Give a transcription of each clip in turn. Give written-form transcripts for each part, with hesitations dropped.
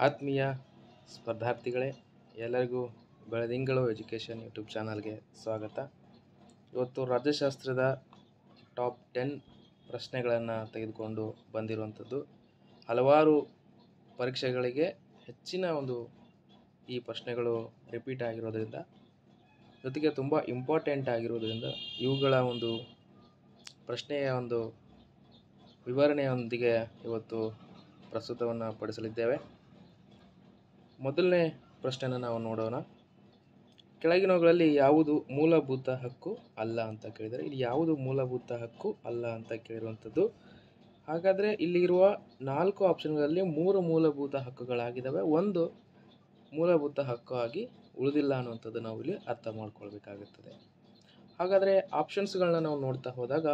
ಆತ್ಮೀಯ ಸ್ಪರ್ಧಾರ್ಥಿಗಳೇ, ಎಲ್ಲರಿಗೂ ಬೆಳದಿಂಗಳು education YouTube ಚಾನಲ್ಗೆ ಸ್ವಾಗತ. ಇವತ್ತು ರಾಜ್ಯಶಾಸ್ತ್ರದ ಟಾಪ್ 10 ಪ್ರಶ್ನೆಗಳನ್ನು ತೆಗೆದುಕೊಂಡು ಬಂದಿರುವಂಥದ್ದು. ಹಲವಾರು ಪರೀಕ್ಷೆಗಳಿಗೆ ಹೆಚ್ಚಿನ ಈ ಪ್ರಶ್ನೆಗಳು ರಿಪೀಟ್ ಆಗಿರೋದ್ರಿಂದ, ಜೊತೆಗೆ ತುಂಬ ಇಂಪಾರ್ಟೆಂಟ್ ಆಗಿರೋದ್ರಿಂದ ಇವುಗಳ ಪ್ರಶ್ನೆಯ ವಿವರಣೆಯೊಂದಿಗೆ ಇವತ್ತು ಪ್ರಸ್ತುತವನ್ನು ಪಡಿಸಲಿದ್ದೇವೆ. ಮೊದಲನೇ ಪ್ರಶ್ನೆಯನ್ನು ನಾವು ನೋಡೋಣ. ಕೆಳಗಿನವುಗಳಲ್ಲಿ ಯಾವುದು ಮೂಲಭೂತ ಹಕ್ಕು ಅಲ್ಲ ಅಂತ ಕೇಳಿದರೆ, ಇಲ್ಲಿ ಯಾವುದು ಮೂಲಭೂತ ಹಕ್ಕು ಅಲ್ಲ ಅಂತ ಕೇಳಿರುವಂಥದ್ದು. ಹಾಗಾದರೆ ಇಲ್ಲಿರುವ 4 ಆಪ್ಷನ್ಗಳಲ್ಲಿ 3 ಮೂಲಭೂತ ಹಕ್ಕುಗಳಾಗಿದ್ದಾವೆ, ಒಂದು ಮೂಲಭೂತ ಹಕ್ಕು ಆಗಿ ಉಳಿದಿಲ್ಲ ಅನ್ನುವಂಥದ್ದು ನಾವು ಇಲ್ಲಿ ಅರ್ಥ ಮಾಡ್ಕೊಳ್ಬೇಕಾಗುತ್ತದೆ. ಹಾಗಾದರೆ ಆಪ್ಷನ್ಸ್ಗಳನ್ನ ನಾವು ನೋಡ್ತಾ ಹೋದಾಗ,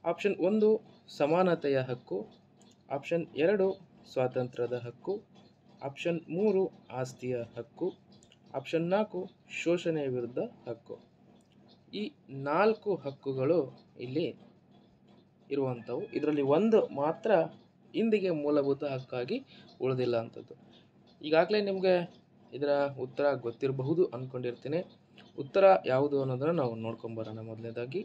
ಆಪ್ಷನ್ 1 ಸಮಾನತೆಯ ಹಕ್ಕು, ಆಪ್ಷನ್ 2 ಸ್ವಾತಂತ್ರ್ಯದ ಹಕ್ಕು, ಆಪ್ಷನ್ 3 ಆಸ್ತಿಯ ಹಕ್ಕು, ಆಪ್ಷನ್ 4 ಶೋಷಣೆಯ ವಿರುದ್ಧ ಹಕ್ಕು. ಈ 4 ಹಕ್ಕುಗಳು ಇಲ್ಲಿ ಇರುವಂಥವು. ಇದರಲ್ಲಿ ಒಂದು ಮಾತ್ರ ಇಂದಿಗೆ ಮೂಲಭೂತ ಹಕ್ಕಾಗಿ ಉಳಿದಿಲ್ಲ ಅಂಥದ್ದು. ಈಗಾಗಲೇ ನಿಮಗೆ ಇದರ ಉತ್ತರ ಗೊತ್ತಿರಬಹುದು ಅಂದ್ಕೊಂಡಿರ್ತೀನಿ. ಉತ್ತರ ಯಾವುದು ಅನ್ನೋದನ್ನು ನಾವು ನೋಡ್ಕೊಂಬರೋಣ. ಮೊದಲನೇದಾಗಿ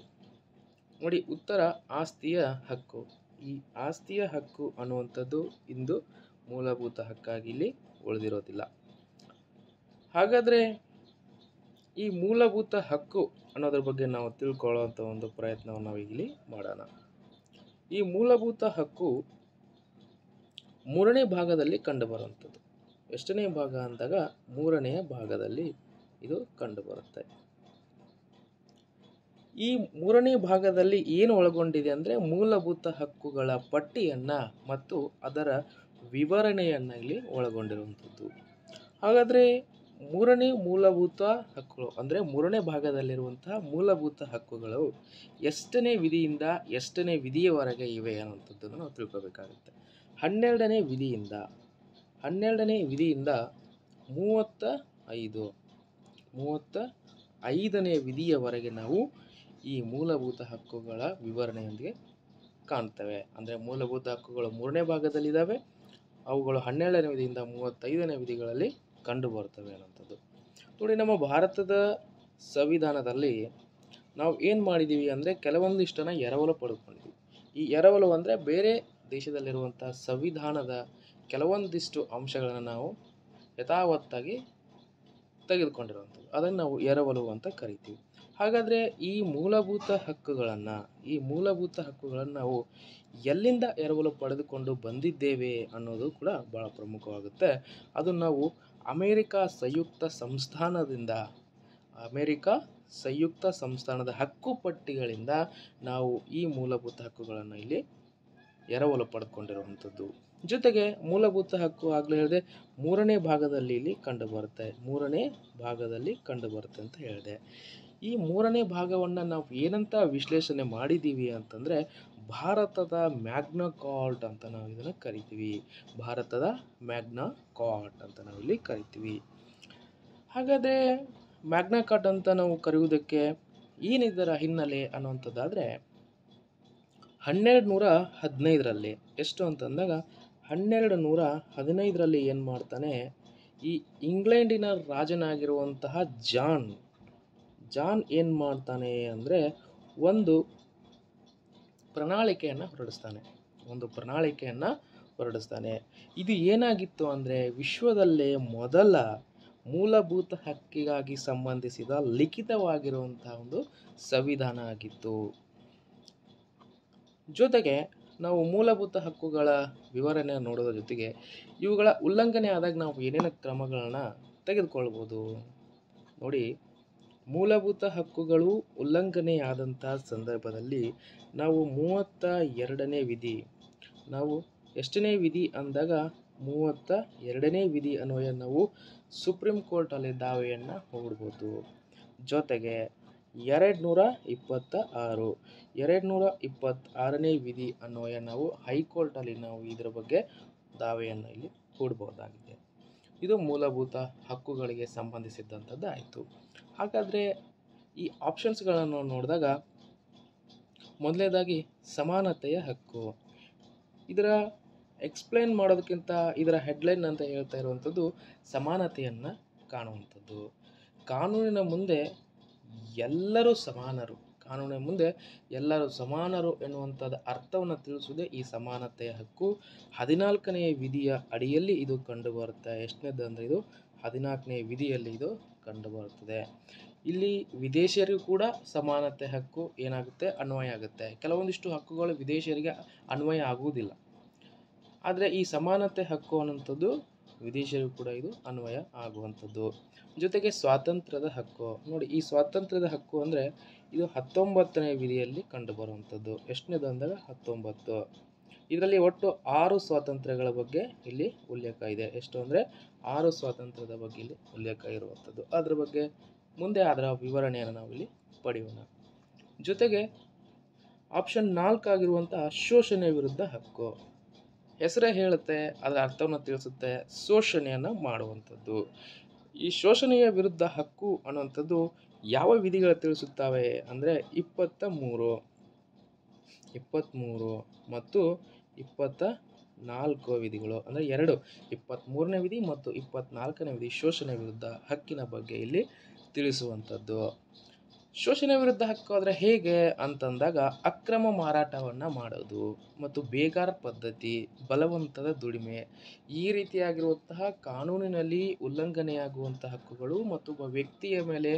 ನೋಡಿ, ಉತ್ತರ ಆಸ್ತಿಯ ಹಕ್ಕು. ಈ ಆಸ್ತಿಯ ಹಕ್ಕು ಅನ್ನುವಂಥದ್ದು ಇಂದು ಮೂಲಭೂತ ಹಕ್ಕಾಗಿ ಇಲ್ಲಿ ಉಳಿದಿರೋದಿಲ್ಲ. ಹಾಗಾದರೆ ಈ ಮೂಲಭೂತ ಹಕ್ಕು ಅನ್ನೋದ್ರ ಬಗ್ಗೆ ನಾವು ತಿಳ್ಕೊಳ್ಳುವಂಥ ಪ್ರಯತ್ನವನ್ನು ನಾವು ಇಲ್ಲಿ ಮಾಡೋಣ. ಈ ಮೂಲಭೂತ ಹಕ್ಕು 3ನೇ ಭಾಗದಲ್ಲಿ ಕಂಡುಬರುವಂಥದ್ದು. ಎಷ್ಟನೇ ಭಾಗ ಅಂದಾಗ 3ನೇ ಭಾಗದಲ್ಲಿ ಇದು ಕಂಡುಬರುತ್ತೆ. ಈ 3ನೇ ಭಾಗದಲ್ಲಿ ಏನು ಒಳಗೊಂಡಿದೆ ಅಂದರೆ, ಮೂಲಭೂತ ಹಕ್ಕುಗಳ ಪಟ್ಟಿಯನ್ನು ಮತ್ತು ಅದರ ವಿವರಣೆಯನ್ನು ಇಲ್ಲಿ ಒಳಗೊಂಡಿರುವಂಥದ್ದು. ಹಾಗಾದರೆ 3ನೇ ಮೂಲಭೂತ ಹಕ್ಕುಗಳು ಅಂದರೆ 3ನೇ ಭಾಗದಲ್ಲಿರುವಂತಹ ಮೂಲಭೂತ ಹಕ್ಕುಗಳು ಎಷ್ಟನೇ ವಿಧಿಯಿಂದ ಎಷ್ಟನೇ ವಿಧಿಯವರೆಗೆ ಇವೆ ಅನ್ನುವಂಥದ್ದನ್ನು ನಾವು ತಿಳ್ಕೊಬೇಕಾಗುತ್ತೆ. 12ನೇ ವಿಧಿಯಿಂದ 35ನೇ ವಿಧಿಯವರೆಗೆ ನಾವು ಈ ಮೂಲಭೂತ ಹಕ್ಕುಗಳ ವಿವರಣೆಯೊಂದಿಗೆ ಕಾಣ್ತೇವೆ. ಅಂದರೆ ಮೂಲಭೂತ ಹಕ್ಕುಗಳು 3ನೇ ಭಾಗದಲ್ಲಿದ್ದಾವೆ, ಅವುಗಳು 12ನೇ ವಿಧಿಯಿಂದ 35ನೇ ವಿಧಿಗಳಲ್ಲಿ ಕಂಡು ಬರ್ತವೆ ಅನ್ನೋಂಥದ್ದು. ನೋಡಿ, ನಮ್ಮ ಭಾರತದ ಸಂವಿಧಾನದಲ್ಲಿ ನಾವು ಏನು ಮಾಡಿದ್ದೀವಿ ಅಂದರೆ, ಕೆಲವೊಂದಿಷ್ಟನ್ನು ಎರವಲು ಪಡೆದುಕೊಂಡಿದ್ದೀವಿ. ಈ ಎರವಲು ಅಂದರೆ ಬೇರೆ ದೇಶದಲ್ಲಿರುವಂಥ ಸಂವಿಧಾನದ ಕೆಲವೊಂದಿಷ್ಟು ಅಂಶಗಳನ್ನು ನಾವು ಯಥಾವತ್ತಾಗಿ ತೆಗೆದುಕೊಂಡಿರುವಂಥದ್ದು, ಅದನ್ನು ನಾವು ಎರವಲು ಅಂತ ಕರಿತೀವಿ. ಹಾಗಾದರೆ ಈ ಮೂಲಭೂತ ಹಕ್ಕುಗಳನ್ನು ನಾವು ಎಲ್ಲಿಂದ ಎರವಲು ಪಡೆದುಕೊಂಡು ಬಂದಿದ್ದೇವೆ ಅನ್ನೋದು ಕೂಡ ಭಾಳ ಪ್ರಮುಖವಾಗುತ್ತೆ. ಅದು ನಾವು ಅಮೇರಿಕ ಸಂಯುಕ್ತ ಸಂಸ್ಥಾನದ ಹಕ್ಕುಪಟ್ಟಿಗಳಿಂದ ನಾವು ಈ ಮೂಲಭೂತ ಹಕ್ಕುಗಳನ್ನು ಇಲ್ಲಿ ಎರವಲು ಪಡೆದುಕೊಂಡಿರುವಂಥದ್ದು. ಜೊತೆಗೆ ಮೂಲಭೂತ ಹಕ್ಕು ಆಗಲೇ ಹೇಳಿದೆ 3ನೇ ಭಾಗದಲ್ಲಿ ಇಲ್ಲಿ ಕಂಡುಬರುತ್ತೆ ಅಂತ ಹೇಳಿದೆ. ಈ 3ನೇ ಭಾಗವನ್ನು ನಾವು ಏನಂತ ವಿಶ್ಲೇಷಣೆ ಮಾಡಿದ್ದೀವಿ ಅಂತಂದರೆ, ಭಾರತದ ಮ್ಯಾಗ್ನಾ ಕಾರ್ಟ್ ಅಂತ ನಾವು ಇದನ್ನು ಕರಿತೀವಿ. ಇಲ್ಲಿ ಕರಿತೀವಿ. ಹಾಗಾದರೆ ಮ್ಯಾಗ್ನಾ ಕಾರ್ಟ್ ಅಂತ ನಾವು ಕರೆಯುವುದಕ್ಕೆ ಏನಿದರ ಹಿನ್ನೆಲೆ ಅನ್ನುವಂಥದ್ದಾದರೆ, 1215ರಲ್ಲಿ ಎಷ್ಟು ಅಂತಂದಾಗ 1215ರಲ್ಲಿ ಏನು ಮಾಡ್ತಾನೆ, ಈ ಇಂಗ್ಲೆಂಡಿನ ರಾಜನಾಗಿರುವಂತಹ ಜಾನ್ ಏನು ಮಾಡ್ತಾನೆ ಅಂದರೆ, ಒಂದು ಪ್ರಣಾಳಿಕೆಯನ್ನು ಹೊರಡಿಸ್ತಾನೆ. ಇದು ಏನಾಗಿತ್ತು ಅಂದರೆ, ವಿಶ್ವದಲ್ಲೇ ಮೊದಲ ಮೂಲಭೂತ ಹಕ್ಕಿಗಾಗಿ ಸಂಬಂಧಿಸಿದ ಲಿಖಿತವಾಗಿರುವಂತಹ ಸಂವಿಧಾನ ಆಗಿತ್ತು. ಜೊತೆಗೆ ನಾವು ಮೂಲಭೂತ ಹಕ್ಕುಗಳ ವಿವರಣೆ ನೋಡೋದ್ರ ಜೊತೆಗೆ ಇವುಗಳ ಉಲ್ಲಂಘನೆ ಆದಾಗ ನಾವು ಏನೇನು ಕ್ರಮಗಳನ್ನ ತೆಗೆದುಕೊಳ್ಬೋದು ನೋಡಿ. ಮೂಲಭೂತ ಹಕ್ಕುಗಳು ಉಲ್ಲಂಘನೆಯಾದಂಥ ಸಂದರ್ಭದಲ್ಲಿ ನಾವು 32ನೇ ವಿಧಿ, ನಾವು ಎಷ್ಟನೇ ವಿಧಿ ಅಂದಾಗ 32ನೇ ವಿಧಿ ಅನ್ವಯ ನಾವು ಸುಪ್ರೀಂ ಕೋರ್ಟಲ್ಲಿ ದಾವೆಯನ್ನು ಹೂಡ್ಬೋದು. ಜೊತೆಗೆ 226ನೇ ವಿಧಿ ಅನ್ವಯ ನಾವು ಹೈಕೋರ್ಟಲ್ಲಿ ನಾವು ಇದರ ಬಗ್ಗೆ ದಾವೆಯನ್ನು ಇಲ್ಲಿ ಹೂಡಬಹುದಾಗಿದೆ. ಇದು ಮೂಲಭೂತ ಹಕ್ಕುಗಳಿಗೆ ಸಂಬಂಧಿಸಿದಂಥದ್ದು ಆಯಿತು. ಹಾಗಾದರೆ ಈ ಆಪ್ಷನ್ಸ್ಗಳನ್ನು ನೋಡಿದಾಗ, ಮೊದಲನೇದಾಗಿ ಸಮಾನತೆಯ ಹಕ್ಕು. ಇದರ ಎಕ್ಸ್ಪ್ಲೈನ್ ಮಾಡೋದಕ್ಕಿಂತ ಇದರ ಹೆಡ್ಲೈನ್ ಅಂತ ಹೇಳ್ತಾ ಇರುವಂಥದ್ದು ಸಮಾನತೆಯನ್ನು ಕಾಣುವಂಥದ್ದು. ಕಾನೂನಿನ ಮುಂದೆ ಎಲ್ಲರೂ ಸಮಾನರು, ಕಾನೂನಿನ ಮುಂದೆ ಎಲ್ಲರೂ ಸಮಾನರು ಎನ್ನುವಂಥದ್ದು ಅರ್ಥವನ್ನು ತಿಳಿಸುವುದೇ ಈ ಸಮಾನತೆಯ ಹಕ್ಕು. 14ನೇ ವಿಧಿಯ ಅಡಿಯಲ್ಲಿ ಇದು ಕಂಡುಬರುತ್ತೆ. ಎಷ್ಟನೇದು ಅಂದರೆ ಇದು 14ನೇ ವಿಧಿಯಲ್ಲಿ ಇದು ಕಂಡುಬರುತ್ತದೆ. ಇಲ್ಲಿ ವಿದೇಶಿಯರಿಗೂ ಕೂಡ ಸಮಾನತೆ ಹಕ್ಕು ಏನಾಗುತ್ತೆ, ಅನ್ವಯ ಆಗುತ್ತೆ. ಕೆಲವೊಂದಿಷ್ಟು ಹಕ್ಕುಗಳು ವಿದೇಶಿಯರಿಗೆ ಅನ್ವಯ ಆಗುವುದಿಲ್ಲ, ಆದರೆ ಈ ಸಮಾನತೆ ಹಕ್ಕು ಅನ್ನುವಂಥದ್ದು ವಿದೇಶಿಯರಿಗೂ ಕೂಡ ಇದು ಅನ್ವಯ ಆಗುವಂಥದ್ದು. ಜೊತೆಗೆ ಸ್ವಾತಂತ್ರ್ಯದ ಹಕ್ಕು ನೋಡಿ, ಈ ಸ್ವಾತಂತ್ರ್ಯದ ಹಕ್ಕು ಅಂದರೆ ಇದು 19ನೇ ವಿಧಿಯಲ್ಲಿ ಕಂಡುಬರುವಂಥದ್ದು. ಎಷ್ಟನೇದು ಅಂದಾಗ 19. ಇದರಲ್ಲಿ ಒಟ್ಟು 6 ಸ್ವಾತಂತ್ರ್ಯಗಳ ಬಗ್ಗೆ ಇಲ್ಲಿ ಉಲ್ಲೇಖ ಇದೆ. ಎಷ್ಟು ಅಂದರೆ 6 ಸ್ವಾತಂತ್ರ್ಯದ ಬಗ್ಗೆ ಇಲ್ಲಿ ಉಲ್ಲೇಖ ಇರುವಂಥದ್ದು. ಅದರ ಬಗ್ಗೆ ಮುಂದೆ ಅದರ ವಿವರಣೆಯನ್ನು ನಾವಿಲ್ಲಿ ಪಡೆಯೋಣ. ಜೊತೆಗೆ ಆಪ್ಷನ್ 4 ಆಗಿರುವಂತಹ ಶೋಷಣೆ ವಿರುದ್ಧ ಹಕ್ಕು. ಹೆಸರೇ ಹೇಳುತ್ತೆ, ಅದರ ಅರ್ಥವನ್ನು ತಿಳಿಸುತ್ತೆ, ಶೋಷಣೆಯನ್ನು ಮಾಡುವಂಥದ್ದು. ಈ ಶೋಷಣೆಯ ವಿರುದ್ಧ ಹಕ್ಕು ಅನ್ನುವಂಥದ್ದು ಯಾವ ವಿಧಿಗಳು ತಿಳಿಸುತ್ತವೆ ಅಂದರೆ 23 ಮತ್ತು 24 ವಿಧಿಗಳು. ಅಂದರೆ 23ನೇ ವಿಧಿ ಮತ್ತು 24ನೇ ವಿಧಿ ಶೋಷಣೆ ವಿರುದ್ಧ ಹಕ್ಕಿನ ಬಗ್ಗೆ ಇಲ್ಲಿ ತಿಳಿಸುವಂಥದ್ದು. ಶೋಷಣೆ ವಿರುದ್ಧ ಹಕ್ಕು ಆದರೆ ಹೇಗೆ ಅಂತಂದಾಗ ಅಕ್ರಮ ಮಾರಾಟವನ್ನು ಮಾಡೋದು ಮತ್ತು ಬೇಗಾರ ಪದ್ಧತಿ, ಬಲವಂತದ ದುಡಿಮೆ, ಈ ರೀತಿಯಾಗಿರುವಂತಹ ಕಾನೂನಿನಲ್ಲಿ ಉಲ್ಲಂಘನೆಯಾಗುವಂತಹ ಹಕ್ಕುಗಳು ಮತ್ತು ಒಬ್ಬ ವ್ಯಕ್ತಿಯ ಮೇಲೆ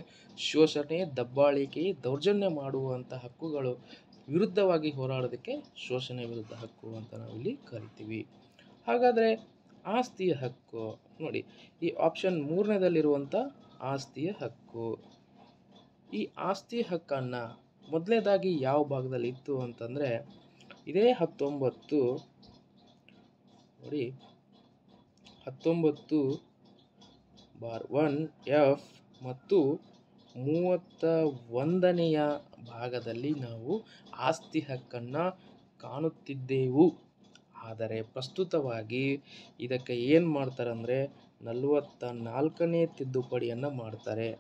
ಶೋಷಣೆ, ದಬ್ಬಾಳಿಕೆ, ದೌರ್ಜನ್ಯ ಮಾಡುವಂಥ ಹಕ್ಕುಗಳು ವಿರುದ್ಧವಾಗಿ ಹೋರಾಡೋದಕ್ಕೆ ಶೋಷಣೆ ವಿರುದ್ಧ ಹಕ್ಕು ಅಂತ ನಾವಿಲ್ಲಿ ಕರಿತೀವಿ. ಹಾಗಾದರೆ ಆಸ್ತಿಯ ಹಕ್ಕು ನೋಡಿ, ಈ ಆಪ್ಷನ್ 3ನೇದಲ್ಲಿರುವಂಥ ಆಸ್ತಿಯ ಹಕ್ಕು. ಈ ಆಸ್ತಿ ಹಕ್ಕನ್ನು ಮೊದಲನೇದಾಗಿ ಯಾವ ಭಾಗದಲ್ಲಿ ಇತ್ತು ಅಂತಂದರೆ ಇದೇ 19 19/1F ಮತ್ತು 31ನೆಯ ಭಾಗದಲ್ಲಿ ನಾವು ಆಸ್ತಿ ಹಕ್ಕನ್ನು ಕಾಣುತ್ತಿದ್ದೆವು. ಆದರೆ ಪ್ರಸ್ತುತವಾಗಿ ಇದಕ್ಕೆ ಏನು ಮಾಡ್ತಾರೆ ಅಂದರೆ 44ನೇ ತಿದ್ದುಪಡಿಯನ್ನು ಮಾಡ್ತಾರೆ.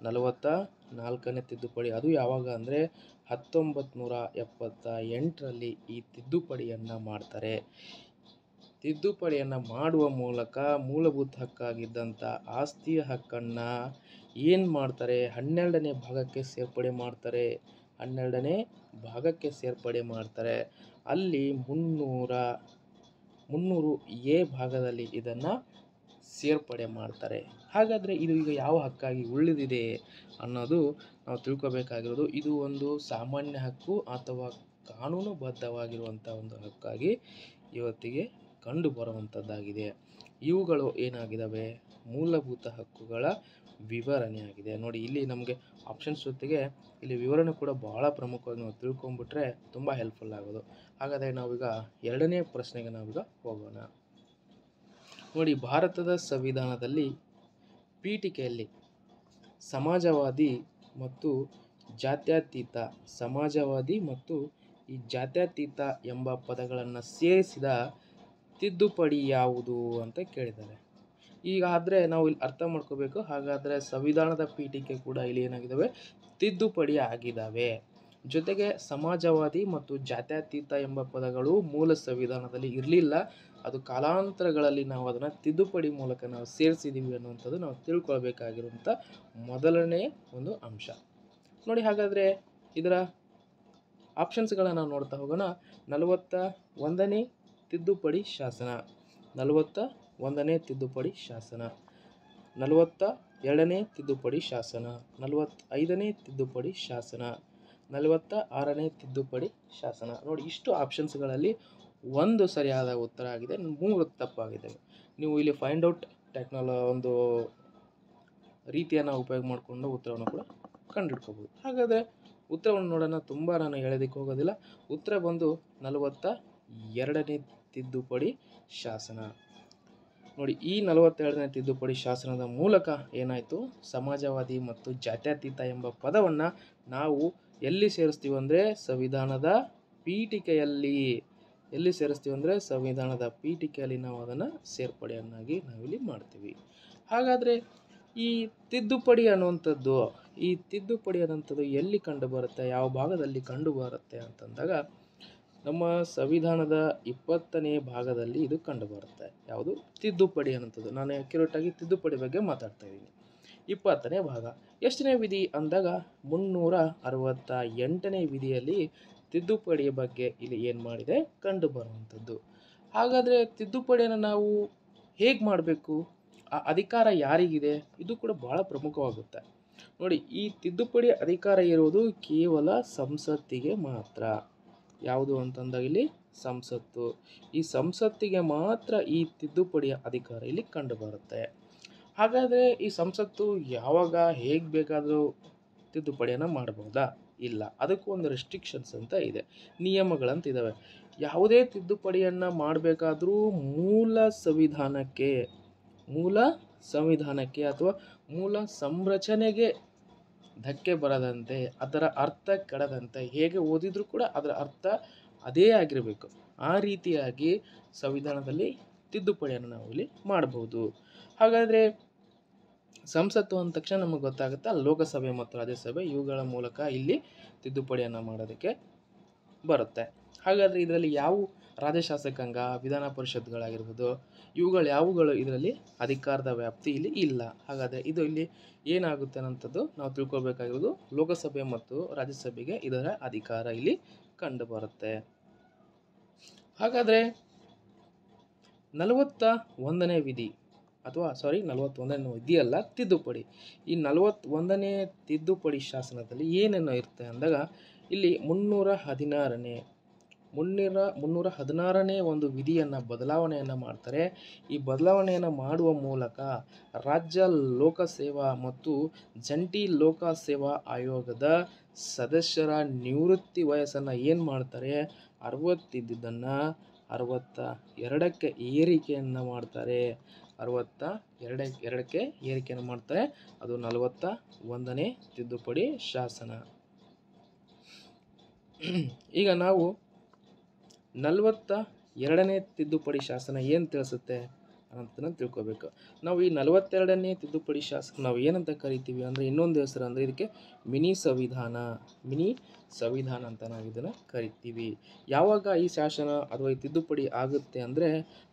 44ನೇ ತಿದ್ದುಪಡಿ ಅದು ಯಾವಾಗ ಅಂದರೆ 1978ರಲ್ಲಿ ಈ ತಿದ್ದುಪಡಿಯನ್ನು ಮಾಡ್ತಾರೆ. ತಿದ್ದುಪಡಿಯನ್ನು ಮಾಡುವ ಮೂಲಕ ಮೂಲಭೂತ ಹಕ್ಕಾಗಿದ್ದಂಥ ಆಸ್ತಿಯ ಹಕ್ಕನ್ನು ಏನು ಮಾಡ್ತಾರೆ, 12ನೇ ಭಾಗಕ್ಕೆ ಸೇರ್ಪಡೆ ಮಾಡ್ತಾರೆ. 12ನೇ ಭಾಗಕ್ಕೆ ಸೇರ್ಪಡೆ ಮಾಡ್ತಾರೆ. ಅಲ್ಲಿ 300A ಭಾಗದಲ್ಲಿ ಇದನ್ನು ಸೇರ್ಪಡೆ ಮಾಡ್ತಾರೆ. ಹಾಗಾದರೆ ಇದು ಈಗ ಯಾವ ಹಕ್ಕಾಗಿ ಉಳಿದಿದೆ ಅನ್ನೋದು ನಾವು ತಿಳ್ಕೊಬೇಕಾಗಿರೋದು. ಇದು ಒಂದು ಸಾಮಾನ್ಯ ಹಕ್ಕು ಅಥವಾ ಕಾನೂನುಬದ್ಧವಾಗಿರುವಂಥ ಒಂದು ಹಕ್ಕಾಗಿ ಇವತ್ತಿಗೆ ಕಂಡು ಬರುವಂಥದ್ದಾಗಿದೆ. ಇವುಗಳು ಏನಾಗಿದ್ದಾವೆ, ಮೂಲಭೂತ ಹಕ್ಕುಗಳ ವಿವರಣೆಯಾಗಿದೆ. ನೋಡಿ, ಇಲ್ಲಿ ನಮಗೆ ಆಪ್ಷನ್ಸ್ ಜೊತೆಗೆ ಇಲ್ಲಿ ವಿವರಣೆ ಕೂಡ ಬಹಳ ಪ್ರಮುಖವಾಗಿ ನಾವು ತಿಳ್ಕೊಂಡ್ಬಿಟ್ರೆ ತುಂಬ ಹೆಲ್ಪ್ಫುಲ್ ಆಗೋದು. ಹಾಗಾದರೆ ನಾವೀಗ 2ನೇ ಪ್ರಶ್ನೆಗೆ ನಾವೀಗ ಹೋಗೋಣ. ನೋಡಿ, ಭಾರತದ ಸಂವಿಧಾನದಲ್ಲಿ ಪೀಠಿಕೆಯಲ್ಲಿ ಸಮಾಜವಾದಿ ಮತ್ತು ಜಾತ್ಯತೀತ, ಸಮಾಜವಾದಿ ಮತ್ತು ಈ ಜಾತ್ಯತೀತ ಎಂಬ ಪದಗಳನ್ನು ಸೇರಿಸಿದ ತಿದ್ದುಪಡಿ ಯಾವುದು ಅಂತ ಕೇಳಿದ್ದಾರೆ. ಈಗ ಆದರೆ ನಾವು ಇಲ್ಲಿ ಅರ್ಥ ಮಾಡ್ಕೋಬೇಕು. ಹಾಗಾದರೆ ಸಂವಿಧಾನದ ಪೀಠಿಕೆ ಕೂಡ ಇಲ್ಲಿ ಏನಾಗಿದ್ದಾವೆ, ತಿದ್ದುಪಡಿ ಆಗಿದ್ದಾವೆ. ಜೊತೆಗೆ ಸಮಾಜವಾದಿ ಮತ್ತು ಜಾತ್ಯತೀತ ಎಂಬ ಪದಗಳು ಮೂಲ ಸಂವಿಧಾನದಲ್ಲಿ ಇರಲಿಲ್ಲ. ಅದು ಕಾಲಾಂತರಗಳಲ್ಲಿ ನಾವು ಅದನ್ನು ತಿದ್ದುಪಡಿ ಮೂಲಕ ನಾವು ಸೇರಿಸಿದ್ದೀವಿ ಅನ್ನುವಂಥದ್ದು ನಾವು ತಿಳ್ಕೊಳ್ಬೇಕಾಗಿರುವಂಥ ಮೊದಲನೇ ಒಂದು ಅಂಶ. ನೋಡಿ, ಹಾಗಾದರೆ ಇದರ ಆಪ್ಷನ್ಸ್ಗಳನ್ನು ನಾವು ನೋಡ್ತಾ ಹೋಗೋಣ. 41ನೇ ತಿದ್ದುಪಡಿ ಶಾಸನ, 41ನೇ ತಿದ್ದುಪಡಿ ಶಾಸನ, 42ನೇ ತಿದ್ದುಪಡಿ ಶಾಸನ, 45ನೇ ತಿದ್ದುಪಡಿ ಶಾಸನ, 46ನೇ ತಿದ್ದುಪಡಿ ಶಾಸನ. ನೋಡಿ, ಇಷ್ಟು ಆಪ್ಷನ್ಸ್ಗಳಲ್ಲಿ ಒಂದು ಸರಿಯಾದ ಉತ್ತರ ಆಗಿದೆ, 3 ತಪ್ಪಾಗಿದೆ. ನೀವು ಇಲ್ಲಿ ಫೈಂಡ್ ಔಟ್ ಒಂದು ರೀತಿಯನ್ನು ಉಪಯೋಗ ಮಾಡಿಕೊಂಡು ಉತ್ತರವನ್ನು ಕೂಡ ಕಂಡುಹಿಡ್ಕೋಬೋದು. ಹಾಗಾದರೆ ಉತ್ತರವನ್ನು ನೋಡೋಣ. ತುಂಬ ನಾನು ಹೇಳೋದಕ್ಕೆ ಹೋಗೋದಿಲ್ಲ. ಉತ್ತರ ಬಂದು 42ನೇ ತಿದ್ದುಪಡಿ ಶಾಸನ. ನೋಡಿ, ಈ 42ನೇ ತಿದ್ದುಪಡಿ ಶಾಸನದ ಮೂಲಕ ಏನಾಯಿತು, ಸಮಾಜವಾದಿ ಮತ್ತು ಜಾತ್ಯತೀತ ಎಂಬ ಪದವನ್ನು ನಾವು ಎಲ್ಲಿ ಸೇರಿಸ್ತೀವಿ ಅಂದರೆ ಸಂವಿಧಾನದ ಪೀಠಿಕೆಯಲ್ಲಿ. ಎಲ್ಲಿ ಸೇರಿಸ್ತೀವಿ ಅಂದರೆ ಸಂವಿಧಾನದ ಪೀಠಿಕೆಯಲ್ಲಿ ನಾವು ಅದನ್ನು ಸೇರ್ಪಡೆಯನ್ನಾಗಿ ನಾವಿಲ್ಲಿ ಮಾಡ್ತೀವಿ. ಹಾಗಾದರೆ ಈ ತಿದ್ದುಪಡಿ ಅನ್ನುವಂಥದ್ದು ಎಲ್ಲಿ ಕಂಡು ಬರುತ್ತೆ, ಯಾವ ಭಾಗದಲ್ಲಿ ಕಂಡು ಬರುತ್ತೆ ಅಂತಂದಾಗ ನಮ್ಮ ಸಂವಿಧಾನದ 20ನೇ ಭಾಗದಲ್ಲಿ ಇದು ಕಂಡುಬರುತ್ತೆ. ಯಾವುದು? ತಿದ್ದುಪಡಿ ಅನ್ನೋಂಥದ್ದು. ನಾನು ಅಕ್ಯುರೇಟಾಗಿ ತಿದ್ದುಪಡಿ ಬಗ್ಗೆ ಮಾತಾಡ್ತಾ ಇದ್ದೀನಿ. 20ನೇ ಭಾಗ ಎಷ್ಟನೇ ವಿಧಿ ಅಂದಾಗ 368ನೇ ವಿಧಿಯಲ್ಲಿ ತಿದ್ದುಪಡಿಯ ಬಗ್ಗೆ ಇಲ್ಲಿ ಏನು ಮಾಡಿದೆ ಕಂಡುಬರುವಂಥದ್ದು. ಹಾಗಾದರೆ ತಿದ್ದುಪಡಿಯನ್ನು ನಾವು ಹೇಗೆ ಮಾಡಬೇಕು? ಆ ಅಧಿಕಾರ ಯಾರಿಗಿದೆ? ಇದು ಕೂಡ ಬಹಳ ಪ್ರಮುಖವಾಗುತ್ತೆ. ನೋಡಿ, ಈ ತಿದ್ದುಪಡಿ ಅಧಿಕಾರ ಇರುವುದು ಕೇವಲ ಸಂಸತ್ತಿಗೆ ಮಾತ್ರ. ಯಾವುದು ಅಂತಂದಾಗ ಇಲ್ಲಿ ಸಂಸತ್ತು. ಈ ಸಂಸತ್ತಿಗೆ ಮಾತ್ರ ಈ ತಿದ್ದುಪಡಿಯ ಅಧಿಕಾರ ಇಲ್ಲಿ ಕಂಡುಬರುತ್ತೆ. ಹಾಗಾದರೆ ಈ ಸಂಸತ್ತು ಯಾವಾಗ ಹೇಗೆ ಬೇಕಾದರೂ ತಿದ್ದುಪಡಿಯನ್ನು ಮಾಡಬಹುದಾ? ಇಲ್ಲ. ಅದಕ್ಕೂ ಒಂದು ರೆಸ್ಟ್ರಿಕ್ಷನ್ಸ್ ಅಂತ ಇದೆ, ನಿಯಮಗಳಂತ ಇದ್ದಾವೆ. ಯಾವುದೇ ತಿದ್ದುಪಡಿಯನ್ನು ಮಾಡಬೇಕಾದ್ರೂ ಮೂಲ ಸಂವಿಧಾನಕ್ಕೆ ಅಥವಾ ಮೂಲ ಸಂರಚನೆಗೆ ಧಕ್ಕೆ ಬರದಂತೆ, ಅದರ ಅರ್ಥ ಕೆಡದಂತೆ, ಹೇಗೆ ಓದಿದರೂ ಕೂಡ ಅದರ ಅರ್ಥ ಅದೇ ಆಗಿರಬೇಕು. ಆ ರೀತಿಯಾಗಿ ಸಂವಿಧಾನದಲ್ಲಿ ತಿದ್ದುಪಡಿಯನ್ನು ನಾವು ಇಲ್ಲಿ ಮಾಡಬಹುದು. ಹಾಗಾದರೆ ಸಂಸತ್ತು ಅಂದ ತಕ್ಷಣ ನಮಗೆ ಗೊತ್ತಾಗುತ್ತೆ ಲೋಕಸಭೆ ಮತ್ತು ರಾಜ್ಯಸಭೆ ಇವುಗಳ ಮೂಲಕ ಇಲ್ಲಿ ತಿದ್ದುಪಡಿಯನ್ನು ಮಾಡೋದಕ್ಕೆ ಬರುತ್ತೆ. ಹಾಗಾದರೆ ಇದರಲ್ಲಿ ಯಾವ ರಾಜ್ಯ ಶಾಸಕಾಂಗ, ವಿಧಾನ ಪರಿಷತ್ಗಳಾಗಿರ್ಬೋದು, ಯಾವುಗಳು ಇದರಲ್ಲಿ ಅಧಿಕಾರದ ವ್ಯಾಪ್ತಿ ಇಲ್ಲಿ ಇಲ್ಲ. ಹಾಗಾದರೆ ಇದು ಇಲ್ಲಿ ಏನಾಗುತ್ತೆ ಅನ್ನೋಂಥದ್ದು ನಾವು ತಿಳ್ಕೊಳ್ಬೇಕಾಗಿರೋದು, ಲೋಕಸಭೆ ಮತ್ತು ರಾಜ್ಯಸಭೆಗೆ ಇದರ ಅಧಿಕಾರ ಇಲ್ಲಿ ಕಂಡು ಬರುತ್ತೆ. ಹಾಗಾದರೆ 41ನೇ ವಿಧಿ 41ನೇ ವಿಧಿಯಲ್ಲ, ತಿದ್ದುಪಡಿ. ಈ 41ನೇ ತಿದ್ದುಪಡಿ ಶಾಸನದಲ್ಲಿ ಏನೇನೋ ಇರುತ್ತೆ ಅಂದಾಗ ಇಲ್ಲಿ 316ನೇ ಒಂದು ವಿಧಿಯನ್ನು ಬದಲಾವಣೆಯನ್ನು ಮಾಡ್ತಾರೆ. ಈ ಬದಲಾವಣೆಯನ್ನು ಮಾಡುವ ಮೂಲಕ ರಾಜ್ಯ ಲೋಕಸೇವಾ ಮತ್ತು ಜಂಟಿ ಲೋಕಸೇವಾ ಆಯೋಗದ ಸದಸ್ಯರ ನಿವೃತ್ತಿ ವಯಸ್ಸನ್ನು ಏನು ಮಾಡ್ತಾರೆ, 60 ಇದ್ದಿದ್ದನ್ನು 62ಕ್ಕೆ ಏರಿಕೆಯನ್ನು ಮಾಡ್ತಾರೆ. 62ಕ್ಕೆ ಏರಿಕೆಯನ್ನು ಮಾಡ್ತಾರೆ. ಅದು 41ನೇ ತಿದ್ದುಪಡಿ ಶಾಸನ. ಈಗ ನಾವು 42ನೇ ತಿದ್ದುಪಡಿ ಶಾಸನ ಏನು ತಿಳಿಸುತ್ತೆ ಅನ್ನೋದನ್ನು ತಿಳ್ಕೊಬೇಕು. ನಾವು ಈ 42ನೇ ತಿದ್ದುಪಡಿ ಶಾಸನ ನಾವು ಏನಂತ ಕರಿತೀವಿ ಅಂದರೆ, ಇನ್ನೊಂದು ಹೆಸರು ಅಂದರೆ ಇದಕ್ಕೆ ಮಿನಿ ಸಂವಿಧಾನ ಅಂತ ನಾವು ಇದನ್ನು ಕರಿತೀವಿ. ಯಾವಾಗ ಈ ಶಾಸನ ಅಥವಾ ಈ ತಿದ್ದುಪಡಿ ಆಗುತ್ತೆ ಅಂದರೆ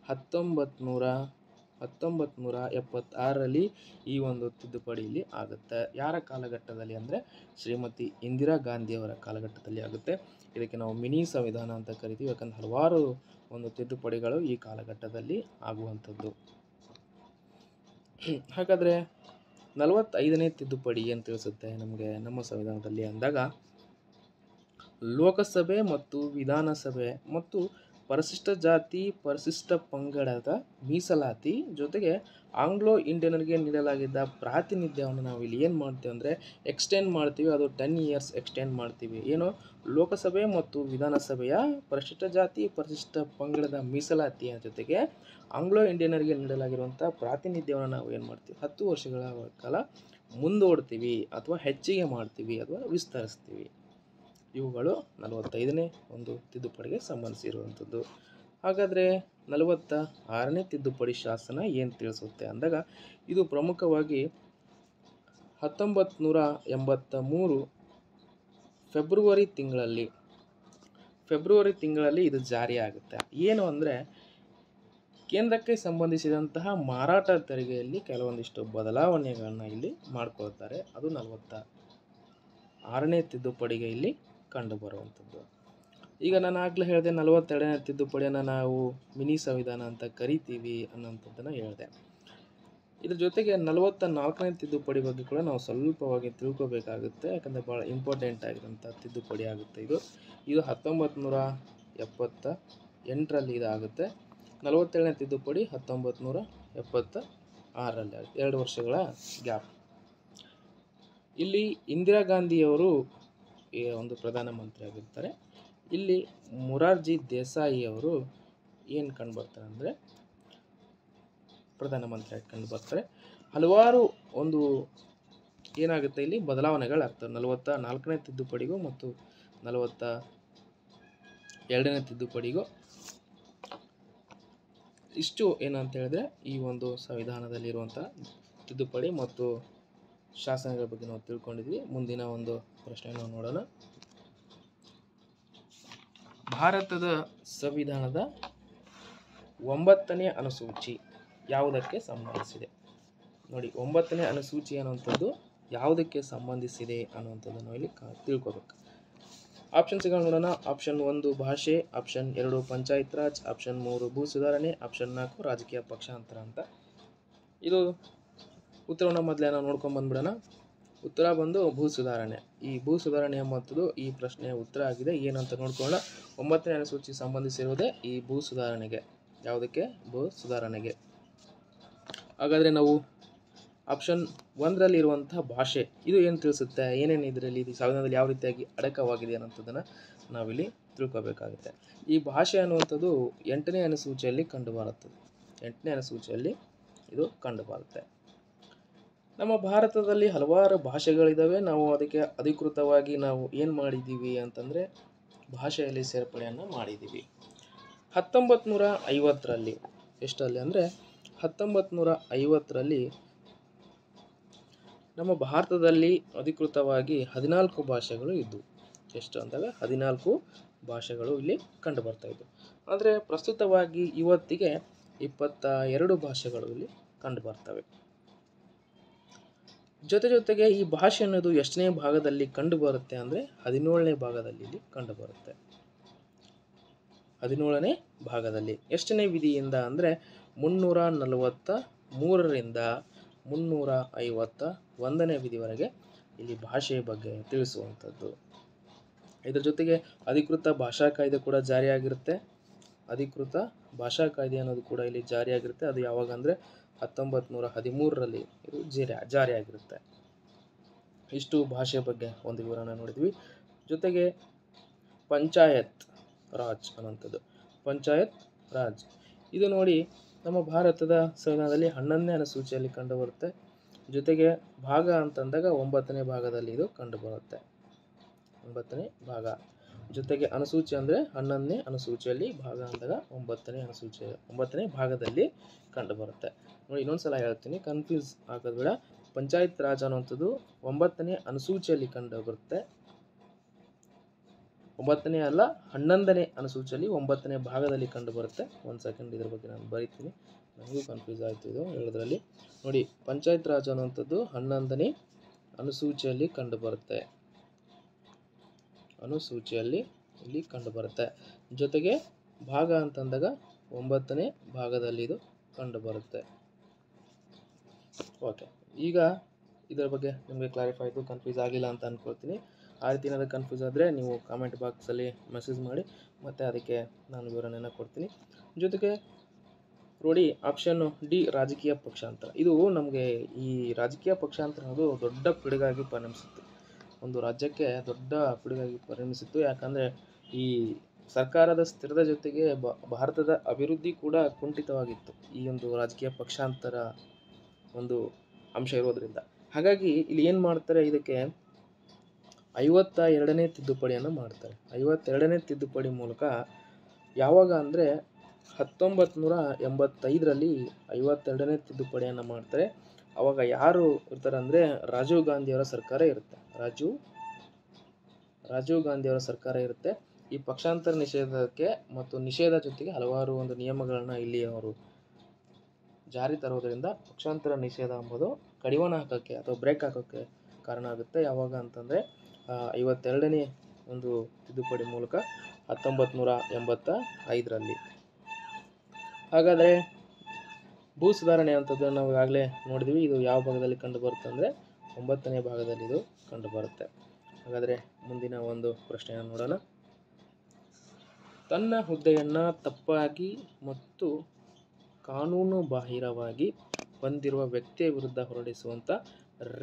1976ರಲ್ಲಿ ಈ ಒಂದು ತಿದ್ದುಪಡಿ ಇಲ್ಲಿ ಆಗುತ್ತೆ. ಯಾರ ಕಾಲಘಟ್ಟದಲ್ಲಿ ಅಂದರೆ ಶ್ರೀಮತಿ ಇಂದಿರಾ ಗಾಂಧಿಯವರ ಕಾಲಘಟ್ಟದಲ್ಲಿ ಆಗುತ್ತೆ. ಇದಕ್ಕೆ ನಾವು ಮಿನಿ ಸಂವಿಧಾನ ಅಂತ ಕರಿತೀವಿ, ಯಾಕಂದ್ರೆ ಹಲವಾರು ಒಂದು ತಿದ್ದುಪಡಿಗಳು ಈ ಕಾಲಘಟ್ಟದಲ್ಲಿ ಆಗುವಂಥದ್ದು. ಹಾಗಾದರೆ 45ನೇ ತಿದ್ದುಪಡಿ ಏನು ತಿಳಿಸುತ್ತೆ ನಮಗೆ ನಮ್ಮ ಸಂವಿಧಾನದಲ್ಲಿ ಅಂದಾಗ, ಲೋಕಸಭೆ ಮತ್ತು ವಿಧಾನಸಭೆ ಮತ್ತು ಪರಿಶಿಷ್ಟ ಜಾತಿ ಪರಿಶಿಷ್ಟ ಪಂಗಡದ ಮೀಸಲಾತಿ ಜೊತೆಗೆ ಆಂಗ್ಲೋ ಇಂಡಿಯನ್ರಿಗೆ ನೀಡಲಾಗಿದ್ದ ಪ್ರಾತಿನಿಧ್ಯವನ್ನು ನಾವು ಇಲ್ಲಿ ಏನು ಮಾಡ್ತೀವಿ ಅಂದರೆ ಎಕ್ಸ್ಟೆಂಡ್ ಮಾಡ್ತೀವಿ. ಅದು 10 years ಎಕ್ಸ್ಟೆಂಡ್ ಮಾಡ್ತೀವಿ. ಏನು, ಲೋಕಸಭೆ ಮತ್ತು ವಿಧಾನಸಭೆಯ ಪರಿಶಿಷ್ಟ ಜಾತಿ ಪರಿಶಿಷ್ಟ ಪಂಗಡದ ಮೀಸಲಾತಿಯ ಜೊತೆಗೆ ಆಂಗ್ಲೋ ಇಂಡಿಯನ್ರಿಗೆ ನೀಡಲಾಗಿರುವಂಥ ಪ್ರಾತಿನಿಧ್ಯವನ್ನು ನಾವು ಏನು ಮಾಡ್ತೀವಿ, 10 ವರ್ಷಗಳ ಕಾಲ ಮುಂದೂಡ್ತೀವಿ ಅಥವಾ ಹೆಚ್ಚಿಗೆ ಮಾಡ್ತೀವಿ ಅಥವಾ ವಿಸ್ತರಿಸ್ತೀವಿ. ಇವುಗಳು 45ನೇ ಒಂದು ತಿದ್ದುಪಡಿಗೆ ಸಂಬಂಧಿಸಿರುವಂಥದ್ದು. ಹಾಗಾದರೆ 46ನೇ ತಿದ್ದುಪಡಿ ಶಾಸನ ಏನು ತಿಳಿಸುತ್ತೆ ಅಂದಾಗ, ಇದು ಪ್ರಮುಖವಾಗಿ 1983 ಫೆಬ್ರವರಿ ತಿಂಗಳಲ್ಲಿ ಇದು ಜಾರಿಯಾಗುತ್ತೆ. ಏನು ಅಂದರೆ, ಕೇಂದ್ರಕ್ಕೆ ಸಂಬಂಧಿಸಿದಂತಹ ಮಾರಾಟ ತೆರಿಗೆಯಲ್ಲಿ ಕೆಲವೊಂದಿಷ್ಟು ಬದಲಾವಣೆಗಳನ್ನು ಇಲ್ಲಿ ಮಾಡ್ಕೊಳ್ತಾರೆ. ಅದು 46ನೇ ತಿದ್ದುಪಡಿಗೆ ಇಲ್ಲಿ ಕಂಡುಬರುವಂಥದ್ದು. ಈಗ ನಾನು ಆಗಲೇ ಹೇಳಿದೆ 42ನೇ ತಿದ್ದುಪಡಿಯನ್ನು ನಾವು ಮಿನಿ ಸಂವಿಧಾನ ಅಂತ ಕರಿತೀವಿ ಅನ್ನೋಂಥದ್ದನ್ನು ಹೇಳಿದೆ. ಇದ್ರ ಜೊತೆಗೆ 44ನೇ ತಿದ್ದುಪಡಿ ಬಗ್ಗೆ ಕೂಡ ನಾವು ಸ್ವಲ್ಪವಾಗಿ ತಿಳ್ಕೊಬೇಕಾಗುತ್ತೆ, ಯಾಕಂದರೆ ಭಾಳ ಇಂಪಾರ್ಟೆಂಟ್ ಆಗಿರೋಂಥ ತಿದ್ದುಪಡಿ ಆಗುತ್ತೆ. ಇದು 1978ರಲ್ಲಿ ಇದಾಗುತ್ತೆ. 47ನೇ ತಿದ್ದುಪಡಿ 1976ರಲ್ಲಿ ಆಗುತ್ತೆ. 2 ವರ್ಷಗಳ ಗ್ಯಾಪ್. ಇಲ್ಲಿ ಇಂದಿರಾ ಗಾಂಧಿಯವರು ಒಂದು ಪ್ರಧಾನಮಂತ್ರಿ ಆಗಿರ್ತಾರೆ. ಇಲ್ಲಿ ಮೊರಾರ್ಜಿ ದೇಸಾಯಿ ಅವರು ಏನು ಕಂಡುಬರ್ತಾರೆ ಅಂದರೆ ಪ್ರಧಾನಮಂತ್ರಿ ಆಗಿ ಕಂಡುಬರ್ತಾರೆ. ಹಲವಾರು ಒಂದು ಏನಾಗುತ್ತೆ ಇಲ್ಲಿ ಬದಲಾವಣೆಗಳಾಗ್ತವೆ 44ನೇ ತಿದ್ದುಪಡಿಗೂ ಮತ್ತು 42ನೇ ತಿದ್ದುಪಡಿಗೂ. ಇಷ್ಟು ಏನಂತ ಹೇಳಿದ್ರೆ ಈ ಒಂದು ಸಂವಿಧಾನದಲ್ಲಿರುವಂಥ ತಿದ್ದುಪಡಿ ಮತ್ತು ಶಾಸನಗಳ ಬಗ್ಗೆ ನಾವು ತಿಳ್ಕೊಂಡಿದ್ವಿ. ಮುಂದಿನ ಒಂದು ಪ್ರಶ್ನೆ ನಾವು ನೋಡೋಣ. ಭಾರತದ ಸಂವಿಧಾನದ 9ನೇ ಅನುಸೂಚಿ ಯಾವುದಕ್ಕೆ ಸಂಬಂಧಿಸಿದೆ? ನೋಡಿ, 9ನೇ ಅನುಸೂಚಿ ಅನ್ನುವಂಥದ್ದು ಯಾವುದಕ್ಕೆ ಸಂಬಂಧಿಸಿದೆ ಅನ್ನುವಂಥದ್ದು ನಾವು ಇಲ್ಲಿ ತಿಳ್ಕೊಬೇಕು. ಆಪ್ಷನ್ಸ್ಗಳು ನೋಡೋಣ. ಆಪ್ಷನ್ 1 ಭಾಷೆ, ಆಪ್ಷನ್ 2 ಪಂಚಾಯತ್ ರಾಜ್, ಆಪ್ಷನ್ 3 ಭೂ ಸುಧಾರಣೆ, ಆಪ್ಷನ್ 4 ರಾಜಕೀಯ ಪಕ್ಷಾಂತರ ಅಂತ. ಇದು ಉತ್ತರವನ್ನು ಮೊದಲೇ ನಾವು ನೋಡ್ಕೊಂಡು ಬಂದ್ಬಿಡೋಣ. ಉತ್ತರ ಬಂದು ಭೂ ಸುಧಾರಣೆ. ಈ ಭೂ ಸುಧಾರಣೆ ಎಂಬಂಥದ್ದು ಈ ಪ್ರಶ್ನೆಯ ಉತ್ತರ ಆಗಿದೆ. ಏನಂತ ನೋಡ್ಕೊಳ್ಳೋಣ. 9ನೇ ಅನುಸೂಚಿ ಸಂಬಂಧಿಸಿರುವುದೇ ಈ ಭೂ ಸುಧಾರಣೆಗೆ. ಯಾವುದಕ್ಕೆ? ಭೂ ಸುಧಾರಣೆಗೆ. ಹಾಗಾದರೆ ನಾವು ಆಪ್ಷನ್ 1ರಲ್ಲಿ ಇರುವಂತಹ ಭಾಷೆ, ಇದು ಏನು ತಿಳಿಸುತ್ತೆ, ಏನೇನು ಇದರಲ್ಲಿ ಸಂವಿಧಾನದಲ್ಲಿ ಯಾವ ರೀತಿಯಾಗಿ ಅಡಕವಾಗಿದೆ ಅನ್ನೋಂಥದ್ದನ್ನು ನಾವಿಲ್ಲಿ ತಿಳ್ಕೊಬೇಕಾಗುತ್ತೆ. ಈ ಭಾಷೆ ಅನ್ನುವಂಥದ್ದು 8ನೇ ಅನುಸೂಚಿಯಲ್ಲಿ ಕಂಡುಬರುತ್ತದೆ. 8ನೇ ಅನುಸೂಚಿಯಲ್ಲಿ ಇದು ಕಂಡುಬರುತ್ತೆ. ನಮ್ಮ ಭಾರತದಲ್ಲಿ ಹಲವಾರು ಭಾಷೆಗಳಿದ್ದಾವೆ. ನಾವು ಅದಕ್ಕೆ ಅಧಿಕೃತವಾಗಿ ನಾವು ಏನು ಮಾಡಿದ್ದೀವಿ ಅಂತಂದರೆ ಭಾಷೆಯಲ್ಲಿ ಸೇರ್ಪಡೆಯನ್ನು ಮಾಡಿದ್ದೀವಿ. 1950ರಲ್ಲಿ, ಎಷ್ಟರಲ್ಲಿ ಅಂದರೆ 1950ರಲ್ಲಿ ನಮ್ಮ ಭಾರತದಲ್ಲಿ ಅಧಿಕೃತವಾಗಿ 14 ಭಾಷೆಗಳು ಇದ್ದವು. ಎಷ್ಟು ಅಂದಾಗ 14 ಭಾಷೆಗಳು ಇಲ್ಲಿ ಕಂಡು ಬರ್ತಾ ಇದ್ದವು. ಆದರೆ ಪ್ರಸ್ತುತವಾಗಿ ಇವತ್ತಿಗೆ 22 ಭಾಷೆಗಳು ಇಲ್ಲಿ ಕಂಡು ಬರ್ತವೆ. ಜೊತೆಗೆ ಈ ಭಾಷೆ ಅನ್ನೋದು ಎಷ್ಟನೇ ಭಾಗದಲ್ಲಿ ಕಂಡು ಬರುತ್ತೆ ಅಂದರೆ 17ನೇ ಭಾಗದಲ್ಲಿ ಇಲ್ಲಿ ಕಂಡು ಬರುತ್ತೆ. 17ನೇ ಭಾಗದಲ್ಲಿ ಎಷ್ಟನೇ ವಿಧಿಯಿಂದ ಅಂದರೆ 343ರಿಂದ 351ನೇ ವಿಧಿವರೆಗೆ ಇಲ್ಲಿ ಭಾಷೆಯ ಬಗ್ಗೆ ತಿಳಿಸುವಂಥದ್ದು. ಇದರ ಜೊತೆಗೆ ಅಧಿಕೃತ ಭಾಷಾ ಕಾಯ್ದೆ ಕೂಡ ಜಾರಿಯಾಗಿರುತ್ತೆ. ಅಧಿಕೃತ ಭಾಷಾ ಕಾಯ್ದೆ ಅನ್ನೋದು ಕೂಡ ಇಲ್ಲಿ ಜಾರಿಯಾಗಿರುತ್ತೆ. ಅದು ಯಾವಾಗ ಅಂದರೆ 1913ರಲ್ಲಿ ಇದು ಜಾರಿಯಾಗಿರುತ್ತೆ. ಇಷ್ಟು ಭಾಷೆಯ ಬಗ್ಗೆ ಒಂದು ವಿವರಣೆ ನೋಡಿದ್ವಿ. ಜೊತೆಗೆ ಪಂಚಾಯತ್ ರಾಜ್ ಅನ್ನೋಂಥದ್ದು, ಪಂಚಾಯತ್ ರಾಜ್ ಇದು ನೋಡಿ ನಮ್ಮ ಭಾರತದ ಸಂವಿಧಾನದಲ್ಲಿ 11ನೇ ಅನುಸೂಚಿಯಲ್ಲಿ ಕಂಡುಬರುತ್ತೆ. ಜೊತೆಗೆ ಭಾಗ ಅಂತಂದಾಗ 9ನೇ ಭಾಗದಲ್ಲಿ ಇದು ಕಂಡುಬರುತ್ತೆ. 9ನೇ ಭಾಗ. ಜೊತೆಗೆ ಅನುಸೂಚಿ ಅಂದರೆ 11ನೇ ಅನುಸೂಚಿಯಲ್ಲಿ, ಭಾಗ ಅಂದಾಗ 9ನೇ ಭಾಗದಲ್ಲಿ ಕಂಡುಬರುತ್ತೆ. ನೋಡಿ, ಇನ್ನೊಂದ್ಸಲ ಹೇಳ್ತೀನಿ, ಕನ್ಫ್ಯೂಸ್ ಆಗೋದು ಬೇಡ. ಪಂಚಾಯತ್ ರಾಜ್ ಅನ್ನುವಂಥದ್ದು 9ನೇ ಅನುಸೂಚಿಯಲ್ಲಿ ಕಂಡುಬರುತ್ತೆ. 9ನೇ ಅಲ್ಲ, 11ನೇ ಅನುಸೂಚಿಯಲ್ಲಿ 9ನೇ ಭಾಗದಲ್ಲಿ ಕಂಡುಬರುತ್ತೆ. ಒಂದು ಸೆಕೆಂಡ್, ಇದ್ರ ಬಗ್ಗೆ ನಾನು ಬರೀತೀನಿ, ನನಗೂ ಕನ್ಫ್ಯೂಸ್ ಆಯಿತು ಇದು ಹೇಳೋದ್ರಲ್ಲಿ. ನೋಡಿ, ಪಂಚಾಯತ್ ರಾಜ್ ಅನ್ನುವಂಥದ್ದು 11ನೇ ಅನುಸೂಚಿಯಲ್ಲಿ ಕಂಡುಬರುತ್ತೆ. ಅನುಸೂಚಿಯಲ್ಲಿ ಇಲ್ಲಿ ಕಂಡುಬರುತ್ತೆ. ಜೊತೆಗೆ ಭಾಗ ಅಂತಂದಾಗ 9ನೇ ಭಾಗದಲ್ಲಿ ಇದು ಕಂಡುಬರುತ್ತೆ. ಓಕೆ, ಈಗ ಇದರ ಬಗ್ಗೆ ನಿಮಗೆ ಕ್ಲಾರಿಫೈ ಆಯಿತು, ಕನ್ಫ್ಯೂಸ್ ಆಗಿಲ್ಲ ಅಂತ ಅಂದ್ಕೊಳ್ತೀನಿ. ಆ ರೀತಿ ಏನಾದರೂ ಕನ್ಫ್ಯೂಸ್ ಆದರೆ ನೀವು ಕಾಮೆಂಟ್ ಬಾಕ್ಸಲ್ಲಿ ಮೆಸೇಜ್ ಮಾಡಿ, ಮತ್ತು ಅದಕ್ಕೆ ನಾನು ವಿವರಣೆಯನ್ನು ಕೊಡ್ತೀನಿ. ಜೊತೆಗೆ ನೋಡಿ, ಆಪ್ಷನ್ ಡಿ ರಾಜಕೀಯ ಪಕ್ಷಾಂತರ. ಇದು ನಮಗೆ ಈ ರಾಜಕೀಯ ಪಕ್ಷಾಂತರ ಅನ್ನೋದು ದೊಡ್ಡ ಪಿಡುಗಾಗಿ ಪರಿಣಮಿಸಿತ್ತು. ಒಂದು ರಾಜ್ಯಕ್ಕೆ ದೊಡ್ಡ ಪಿಡುಗಾಗಿ ಪರಿಣಮಿಸಿತ್ತು. ಯಾಕಂದರೆ ಈ ಸರ್ಕಾರದ ಸ್ಥಿರದ ಜೊತೆಗೆ ಭಾರತದ ಅಭಿವೃದ್ಧಿ ಕೂಡ ಕುಂಠಿತವಾಗಿತ್ತು ಈ ಒಂದು ರಾಜಕೀಯ ಪಕ್ಷಾಂತರ ಒಂದು ಅಂಶ ಇರೋದರಿಂದ. ಹಾಗಾಗಿ ಇಲ್ಲಿ ಏನು ಮಾಡ್ತಾರೆ, ಇದಕ್ಕೆ 52ನೇ ತಿದ್ದುಪಡಿಯನ್ನು ಮಾಡ್ತಾರೆ. 52ನೇ ತಿದ್ದುಪಡಿ ಮೂಲಕ ಯಾವಾಗ ಅಂದರೆ 1985ರಲ್ಲಿ 52ನೇ ತಿದ್ದುಪಡಿಯನ್ನು ಮಾಡ್ತಾರೆ. ಆವಾಗ ಯಾರು ಇರ್ತಾರೆ ಅಂದರೆ ರಾಜೀವ್ ಗಾಂಧಿಯವರ ಸರ್ಕಾರ ಇರುತ್ತೆ. ರಾಜೀವ್ ಗಾಂಧಿಯವರ ಸರ್ಕಾರ ಇರುತ್ತೆ. ಈ ಪಕ್ಷಾಂತರ ನಿಷೇಧಕ್ಕೆ ಮತ್ತು ನಿಷೇಧ ಜೊತೆಗೆ ಹಲವಾರು ಒಂದು ನಿಯಮಗಳನ್ನು ಇಲ್ಲಿ ಅವರು ಜಾರಿ ತರೋದರಿಂದ ಪಕ್ಷಾಂತರ ನಿಷೇಧ ಎಂಬುದು ಕಡಿವಾಣ ಹಾಕೋಕ್ಕೆ ಅಥವಾ ಬ್ರೇಕ್ ಹಾಕೋಕ್ಕೆ ಕಾರಣ ಆಗುತ್ತೆ. ಯಾವಾಗ ಅಂತಂದರೆ 52ನೇ ಒಂದು ತಿದ್ದುಪಡಿ ಮೂಲಕ 1985ರಲ್ಲಿ. ಹಾಗಾದರೆ ಭೂ ಸುಧಾರಣೆ ಅಂಥದ್ದನ್ನು ನಾವು ಈಗಾಗಲೇ ನೋಡಿದ್ವಿ. ಇದು ಯಾವ ಭಾಗದಲ್ಲಿ ಕಂಡುಬರುತ್ತೆ ಅಂದರೆ 9ನೇ ಭಾಗದಲ್ಲಿ ಇದು ಕಂಡುಬರುತ್ತೆ. ಹಾಗಾದರೆ ಮುಂದಿನ ಒಂದು ಪ್ರಶ್ನೆಯನ್ನು ನೋಡೋಣ. ತನ್ನ ಹುದ್ದೆಯನ್ನು ತಪ್ಪಾಗಿ ಮತ್ತು ಕಾನೂನು ಬಾಹಿರವಾಗಿ ಹೊಂದಿರುವ ವ್ಯಕ್ತಿಯ ವಿರುದ್ಧ ಹೊರಡಿಸುವಂಥ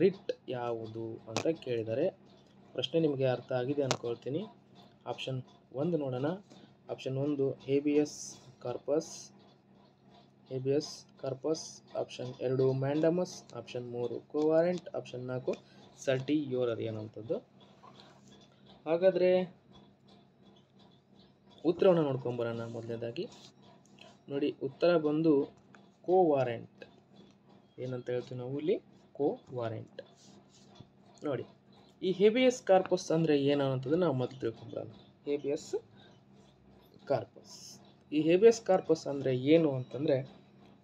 ರಿಟ್ ಯಾವುದು ಅಂತ ಕೇಳಿದರೆ, ಪ್ರಶ್ನೆ ನಿಮಗೆ ಅರ್ಥ ಆಗಿದೆ ಅಂದ್ಕೊಳ್ತೀನಿ. ಆಪ್ಷನ್ 1 ನೋಡೋಣ. Option 1 habeas corpus, option 2 mandamus, option 3 ಕೋವಾರೆಂಟ್, option 4 certiorari ಅನ್ನುವಂಥದ್ದು. ಹಾಗಾದರೆ ಉತ್ತರವನ್ನು ನೋಡ್ಕೊಂಬರೋಣ. ಮೊದಲನೇದಾಗಿ ನೋಡಿ, ಉತ್ತರ ಬಂದು ಕೋವಾರೆಂಟ್. ಏನಂತ ಹೇಳ್ತೀವಿ ನಾವು ಇಲ್ಲಿ? ಕೋವಾರೆಂಟ್. ನೋಡಿ, ಈ ಹೇಬಿಯಸ್ ಕಾರ್ಪಸ್ ಅಂದರೆ ಏನನ್ನೋಂಥದ್ದು ನಾವು ಮೊದಲು ತಿಳ್ಕೊಂಬರೋಣ. Habeas corpus. ಈ ಹೇಬಿಯಸ್ ಕಾರ್ಪಸ್ ಅಂದರೆ ಏನು ಅಂತಂದರೆ,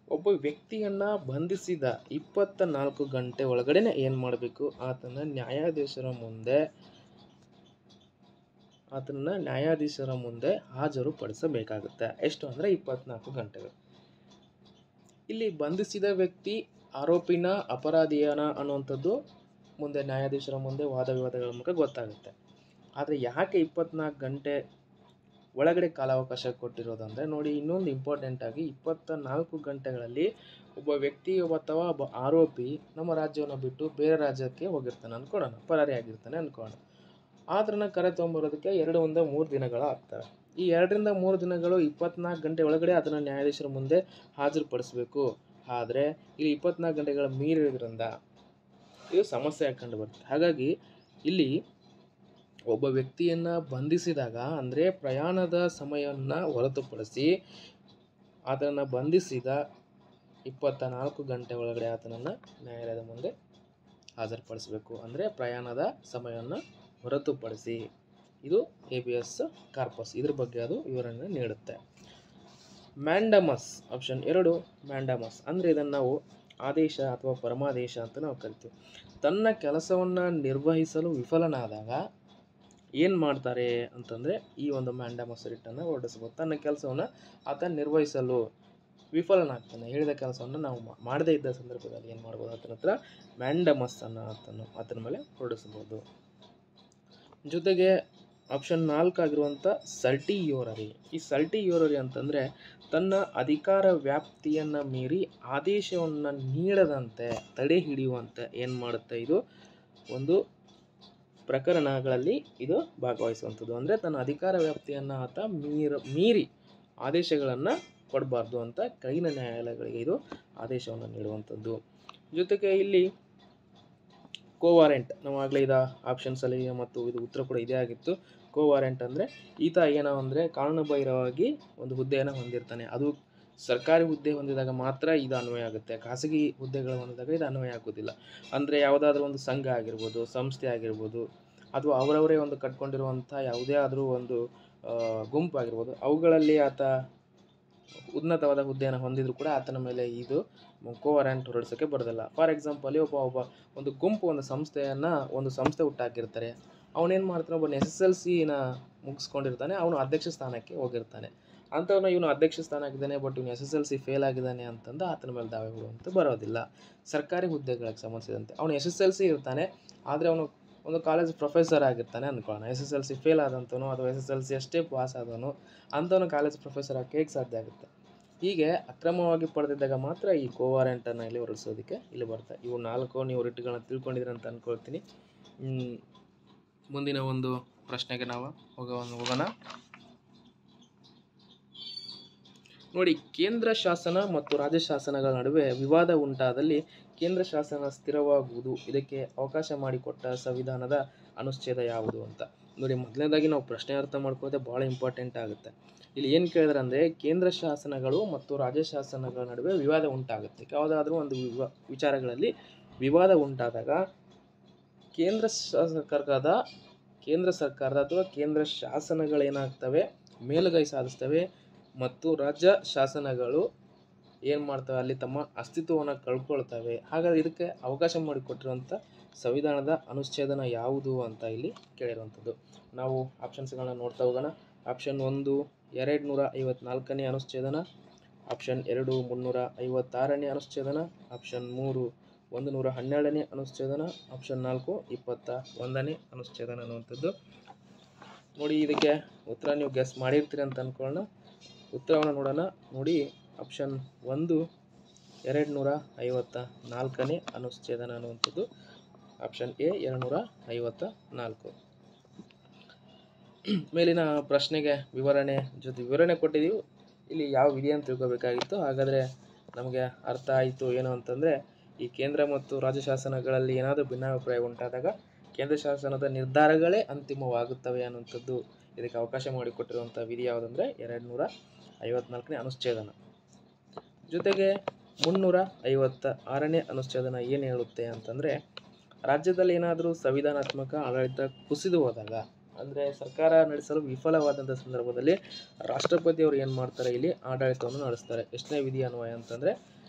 ಒಬ್ಬ ವ್ಯಕ್ತಿಯನ್ನು ಬಂಧಿಸಿದ 24 ಗಂಟೆ ಒಳಗಡೆ ಏನು ಮಾಡಬೇಕು, ಆತನ ನ್ಯಾಯಾಧೀಶರ ಮುಂದೆ ಹಾಜರುಪಡಿಸಬೇಕಾಗುತ್ತೆ. ಎಷ್ಟು ಅಂದರೆ 24 ಗಂಟೆಗಳು. ಇಲ್ಲಿ ಬಂಧಿಸಿದ ವ್ಯಕ್ತಿ ಆರೋಪಿನ ಅಪರಾಧಿಯನ ಅನ್ನುವಂಥದ್ದು ಮುಂದೆ ನ್ಯಾಯಾಧೀಶರ ಮುಂದೆ ವಾದ ವಿವಾದಗಳ ಮೂಲಕ ಗೊತ್ತಾಗುತ್ತೆ. ಆದರೆ ಯಾಕೆ 24 ಗಂಟೆ ಒಳಗಡೆ ಕಾಲಾವಕಾಶ ಕೊಟ್ಟಿರೋದಂದರೆ, ನೋಡಿ ಇನ್ನೊಂದು ಇಂಪಾರ್ಟೆಂಟ್ ಆಗಿ 24 ಗಂಟೆಗಳಲ್ಲಿ ಒಬ್ಬ ವ್ಯಕ್ತಿ ಅಥವಾ ಒಬ್ಬ ಆರೋಪಿ ನಮ್ಮ ರಾಜ್ಯವನ್ನು ಬಿಟ್ಟು ಬೇರೆ ರಾಜ್ಯಕ್ಕೆ ಹೋಗಿರ್ತಾನೆ ಅಂದ್ಕೊಳ್ಳೋಣ, ಪರಾರಿ ಆಗಿರ್ತಾನೆ ಅಂದ್ಕೊಳ್ಳೋಣ. ಆತನ ಕರೆ ತೊಗೊಂಬರೋದಕ್ಕೆ 2-3 ದಿನಗಳು ಆಗ್ತವೆ. ಈ 2-3 ದಿನಗಳು 24 ಗಂಟೆ ಒಳಗಡೆ ಅದನ್ನು ನ್ಯಾಯಾಧೀಶರ ಮುಂದೆ ಹಾಜರುಪಡಿಸಬೇಕು. ಆದರೆ ಇಲ್ಲಿ 24 ಗಂಟೆಗಳ ಮೀರಿದ್ರಿಂದ ಇದು ಸಮಸ್ಯೆ ಕಂಡು ಬರುತ್ತೆ. ಹಾಗಾಗಿ ಇಲ್ಲಿ ಒಬ್ಬ ವ್ಯಕ್ತಿಯನ್ನು ಬಂಧಿಸಿದಾಗ, ಅಂದರೆ ಪ್ರಯಾಣದ ಸಮಯವನ್ನು ಹೊರತುಪಡಿಸಿ ಆತನನ್ನು ಬಂಧಿಸಿದ 24 ಗಂಟೆ ಒಳಗಡೆ ಆತನನ್ನು ನ್ಯಾಯಾಲಯದ ಮುಂದೆ ಹಾಜರುಪಡಿಸಬೇಕು. ಅಂದರೆ ಪ್ರಯಾಣದ ಸಮಯವನ್ನು ಹೊರತುಪಡಿಸಿ. ಇದು ಹೇಬಿಯಸ್ ಕಾರ್ಪಸ್. ಇದ್ರ ಬಗ್ಗೆ ಅದು ವಿವರಣೆ ನೀಡುತ್ತೆ. ಮ್ಯಾಂಡಮಸ್, ಆಪ್ಷನ್ 2 ಮ್ಯಾಂಡಮಸ್ ಅಂದರೆ ಇದನ್ನು ನಾವು ಆದೇಶ ಅಥವಾ ಪರಮಾದೇಶ ಅಂತ ನಾವು ಕರಿತೀವಿ. ತನ್ನ ಕೆಲಸವನ್ನು ನಿರ್ವಹಿಸಲು ವಿಫಲನಾದಾಗ ಏನು ಮಾಡ್ತಾರೆ ಅಂತಂದರೆ, ಈ ಒಂದು ಮ್ಯಾಂಡಮಸ್ ರಿಟನ್ನು ಹೊರಡಿಸ್ಬೋದು. ತನ್ನ ಕೆಲಸವನ್ನು ಆತ ನಿರ್ವಹಿಸಲು ವಿಫಲನಾಗ್ತಾನೆ, ಹೇಳಿದ ಕೆಲಸವನ್ನು ನಾವು ಮಾಡದೇ ಇದ್ದ ಸಂದರ್ಭದಲ್ಲಿ ಏನು ಮಾಡ್ಬೋದು, ಆತನ ಹತ್ರ ಮ್ಯಾಂಡಮಸ್ಸನ್ನು ಆತನ ಮೇಲೆ ಹೊರಡಿಸ್ಬೋದು. ಜೊತೆಗೆ ಆಪ್ಷನ್ 4 ಆಗಿರುವಂಥ ಸರ್ಟಿಯೋರರಿ. ಈ ಸರ್ಟಿಯೋರರಿ ಅಂತಂದರೆ ತನ್ನ ಅಧಿಕಾರ ವ್ಯಾಪ್ತಿಯನ್ನು ಮೀರಿ ಆದೇಶವನ್ನು ನೀಡದಂತೆ ತಡೆ ಹಿಡಿಯುವಂತೆ ಏನು ಮಾಡುತ್ತೆ, ಇದು ಒಂದು ಪ್ರಕರಣಗಳಲ್ಲಿ ಇದು ಭಾಗವಹಿಸುವಂಥದ್ದು. ಅಂದರೆ ತನ್ನ ಅಧಿಕಾರ ವ್ಯಾಪ್ತಿಯನ್ನು ಆತ ಮೀರಿ ಆದೇಶಗಳನ್ನು ಕೊಡಬಾರ್ದು ಅಂತ ಕೆಳಗಿನ ನ್ಯಾಯಾಲಯಗಳಿಗೆ ಇದು ಆದೇಶವನ್ನು ನೀಡುವಂಥದ್ದು. ಜೊತೆಗೆ ಇಲ್ಲಿ ಕೋವಾರೆಂಟ್, ನಾವು ಆಗಲೇ ಇದು ಆಪ್ಷನ್ಸಲ್ಲಿ ಮತ್ತು ಇದು ಉತ್ತರ ಕೂಡ ಇದೇ ಆಗಿತ್ತು. ಕೋವಾರೆಂಟ್ ಅಂದರೆ ಈತ ಏನೋ ಅಂದರೆ ಕಾನೂನುಬಾಹಿರವಾಗಿ ಒಂದು ಹುದ್ದೆಯನ್ನು ಹೊಂದಿರ್ತಾನೆ. ಅದು ಸರ್ಕಾರಿ ಹುದ್ದೆ ಹೊಂದಿದಾಗ ಮಾತ್ರ ಇದು ಅನ್ವಯ ಆಗುತ್ತೆ. ಖಾಸಗಿ ಹುದ್ದೆಗಳು ಹೊಂದಿದಾಗ ಇದು ಅನ್ವಯ ಆಗೋದಿಲ್ಲ. ಅಂದರೆ ಯಾವುದಾದ್ರೂ ಒಂದು ಸಂಘ ಆಗಿರ್ಬೋದು, ಸಂಸ್ಥೆ ಆಗಿರ್ಬೋದು, ಅಥವಾ ಅವರವರೇ ಒಂದು ಕಟ್ಕೊಂಡಿರುವಂಥ ಯಾವುದೇ ಆದರೂ ಒಂದು ಗುಂಪು ಆಗಿರ್ಬೋದು, ಅವುಗಳಲ್ಲಿ ಆತ ಉನ್ನತವಾದ ಹುದ್ದೆಯನ್ನು ಹೊಂದಿದ್ರು ಕೂಡ ಆತನ ಮೇಲೆ ಇದು ಕೋವಾರೆಂಟ್ ಹೊರಡಿಸೋಕ್ಕೆ ಬರೋದಿಲ್ಲ. ಫಾರ್ ಎಕ್ಸಾಂಪಲ್, ಒಬ್ಬ ಒಂದು ಗುಂಪು ಒಂದು ಸಂಸ್ಥೆ ಹುಟ್ಟಾಕಿರ್ತಾರೆ. ಅವನೇನು ಮಾಡ್ತಾನೆ, ಒಬ್ಬ SSLCನ ಮುಗಿಸ್ಕೊಂಡಿರ್ತಾನೆ, ಅವನು ಅಧ್ಯಕ್ಷ ಸ್ಥಾನಕ್ಕೆ ಹೋಗಿರ್ತಾನೆ. ಅಂಥವನ್ನ ಇವನು ಅಧ್ಯಕ್ಷ ಸ್ಥಾನ ಆಗಿದ್ದಾನೆ, ಬಟ್ ಇವನು SSLC ಫೇಲ್ ಆಗಿದ್ದಾನೆ ಅಂತಂದು ಆತನ ಮೇಲೆ ದಾವೆ ಹೂಡುವಂತ ಬರೋದಿಲ್ಲ. ಸರ್ಕಾರಿ ಹುದ್ದೆಗಳಿಗೆ ಸಂಬಂಧಿಸಿದಂತೆ ಅವನು SSLC ಇರ್ತಾನೆ, ಆದರೆ ಅವನು ಒಂದು ಕಾಲೇಜ್ ಪ್ರೊಫೆಸರ್ ಆಗಿರ್ತಾನೆ ಅಂದ್ಕೊಳ್ಳೋಣ. SSLC ಫೇಲ್ ಆದಂಥವನು ಅಥವಾ SSLC ಅಷ್ಟೇ ಪಾಸ್ ಆದವನು ಅಂಥವನು ಕಾಲೇಜ್ ಪ್ರೊಫೆಸರ್ ಆಗಿ ಹೇಗೆ ಸಾಧ್ಯ ಆಗುತ್ತೆ? ಹೀಗೆ ಅಕ್ರಮವಾಗಿ ಪಡೆದಿದ್ದಾಗ ಮಾತ್ರ ಈ ಕೋವಾರೆಂಟನ್ನು ಇಲ್ಲಿ ಹೊರಡಿಸೋದಕ್ಕೆ ಇಲ್ಲಿ ಬರುತ್ತೆ. ಇವು 4 ನೀವು ರಿಟ್ಗಳನ್ನ ತಿಳ್ಕೊಂಡಿದ್ದೀರ ಅಂತ ಅಂದ್ಕೊಳ್ತೀನಿ. ಮುಂದಿನ ಒಂದು ಪ್ರಶ್ನೆಗೆ ನಾವು ಹೋಗೋಣ. ನೋಡಿ, ಕೇಂದ್ರ ಶಾಸನ ಮತ್ತು ರಾಜ್ಯ ಶಾಸನಗಳ ನಡುವೆ ವಿವಾದ ಉಂಟಾದಲ್ಲಿ ಕೇಂದ್ರ ಶಾಸನ ಸ್ಥಿರವಾಗುವುದು, ಇದಕ್ಕೆ ಅವಕಾಶ ಮಾಡಿಕೊಟ್ಟ ಸಂವಿಧಾನದ ಅನುಚ್ಛೇದ ಯಾವುದು ಅಂತ. ನೋಡಿ, ಮೊದಲನೇದಾಗಿ ನಾವು ಪ್ರಶ್ನೆ ಅರ್ಥ ಮಾಡ್ಕೊಳ್ಳೋದೇ ಭಾಳ ಇಂಪಾರ್ಟೆಂಟ್ ಆಗುತ್ತೆ. ಇಲ್ಲಿ ಏನು ಕೇಳಿದ್ರೆ ಅಂದರೆ, ಕೇಂದ್ರ ಶಾಸನಗಳು ಮತ್ತು ರಾಜ್ಯ ಶಾಸನಗಳ ನಡುವೆ ವಿವಾದ ಉಂಟಾಗುತ್ತೆ. ಯಾವುದಾದ್ರೂ ಒಂದು ವಿಚಾರಗಳಲ್ಲಿ ವಿವಾದ ಉಂಟಾದಾಗ ಕೇಂದ್ರ ಸರ್ಕಾರದ ಅಥವಾ ಕೇಂದ್ರ ಶಾಸನಗಳೇನಾಗ್ತವೆ, ಮೇಲುಗೈ ಸಾಧಿಸ್ತವೆ ಮತ್ತು ರಾಜ್ಯ ಶಾಸನಗಳು ಏನು ಮಾಡ್ತವೆ, ಅಲ್ಲಿ ತಮ್ಮ ಅಸ್ತಿತ್ವವನ್ನು ಕಳ್ಕೊಳ್ತವೆ. ಹಾಗಾದರೆ ಇದಕ್ಕೆ ಅವಕಾಶ ಮಾಡಿಕೊಟ್ಟಿರುವಂಥ ಸಂವಿಧಾನದ ಅನುಚ್ಛೇದನ ಯಾವುದು ಅಂತ ಇಲ್ಲಿ ಕೇಳಿರುವಂಥದ್ದು. ನಾವು ಆಪ್ಷನ್ಸ್ಗಳನ್ನ ನೋಡ್ತಾ ಹೋಗೋಣ. ಆಪ್ಷನ್ 1 254ನೇ ಅನುಚ್ಛೇದನ, ಆಪ್ಷನ್ 2 356ನೇ ಅನುಚ್ಛೇದನ, ಆಪ್ಷನ್ 3 112ನೇ ಅನುಚ್ಛೇದನ, ಆಪ್ಷನ್ 4 21ನೇ ಅನುಚ್ಛೇದನ ಅನ್ನುವಂಥದ್ದು. ನೋಡಿ, ಇದಕ್ಕೆ ಉತ್ತರ ನೀವು ಗೆಸ್ ಮಾಡಿರ್ತೀರಿ ಅಂತ ಅಂದ್ಕೊಳ್ಳೋಣ. ಉತ್ತರವನ್ನು ನೋಡೋಣ. ನೋಡಿ, ಆಪ್ಷನ್ 1 254ನೇ ಅನುಚ್ಛೇದನ ಅನ್ನುವಂಥದ್ದು ಆಪ್ಷನ್ ಎ 254. ಮೇಲಿನ ಪ್ರಶ್ನೆಗೆ ವಿವರಣೆ ಕೊಟ್ಟಿದ್ದೀವಿ. ಇಲ್ಲಿ ಯಾವ ವಿಧಿಯನ್ನು ತಿಳ್ಕೊಬೇಕಾಗಿತ್ತು. ಹಾಗಾದರೆ ನಮಗೆ ಅರ್ಥ ಆಯಿತು ಏನು ಅಂತಂದರೆ, ಈ ಕೇಂದ್ರ ಮತ್ತು ರಾಜ್ಯ ಶಾಸನಗಳಲ್ಲಿ ಏನಾದರೂ ಭಿನ್ನಾಭಿಪ್ರಾಯ ಉಂಟಾದಾಗ ಕೇಂದ್ರ ಶಾಸನದ ನಿರ್ಧಾರಗಳೇ ಅಂತಿಮವಾಗುತ್ತವೆ ಅನ್ನುವಂಥದ್ದು. ಇದಕ್ಕೆ ಅವಕಾಶ ಮಾಡಿಕೊಟ್ಟಿರುವಂಥ ವಿಧಿ ಯಾವುದಂದರೆ 254ನೇ ಅನುಚ್ಛೇದನ. ಜೊತೆಗೆ 356ನೇ ಅನುಚ್ಛೇದನ ಏನು ಹೇಳುತ್ತೆ ಅಂತಂದರೆ, ರಾಜ್ಯದಲ್ಲಿ ಏನಾದರೂ ಸಂವಿಧಾನಾತ್ಮಕ ಆಡಳಿತ ಕುಸಿದು ಹೋದಾಗ ಅಂದರೆ ಸರ್ಕಾರ ನಡೆಸಲು ವಿಫಲವಾದಂಥ ಸಂದರ್ಭದಲ್ಲಿ ರಾಷ್ಟ್ರಪತಿಯವರು ಏನು ಮಾಡ್ತಾರೆ, ಇಲ್ಲಿ ಆಡಳಿತವನ್ನು ನಡೆಸ್ತಾರೆ. ಎಷ್ಟನೇ ವಿಧಿ ಅನ್ವಯ ಅಂತಂದರೆ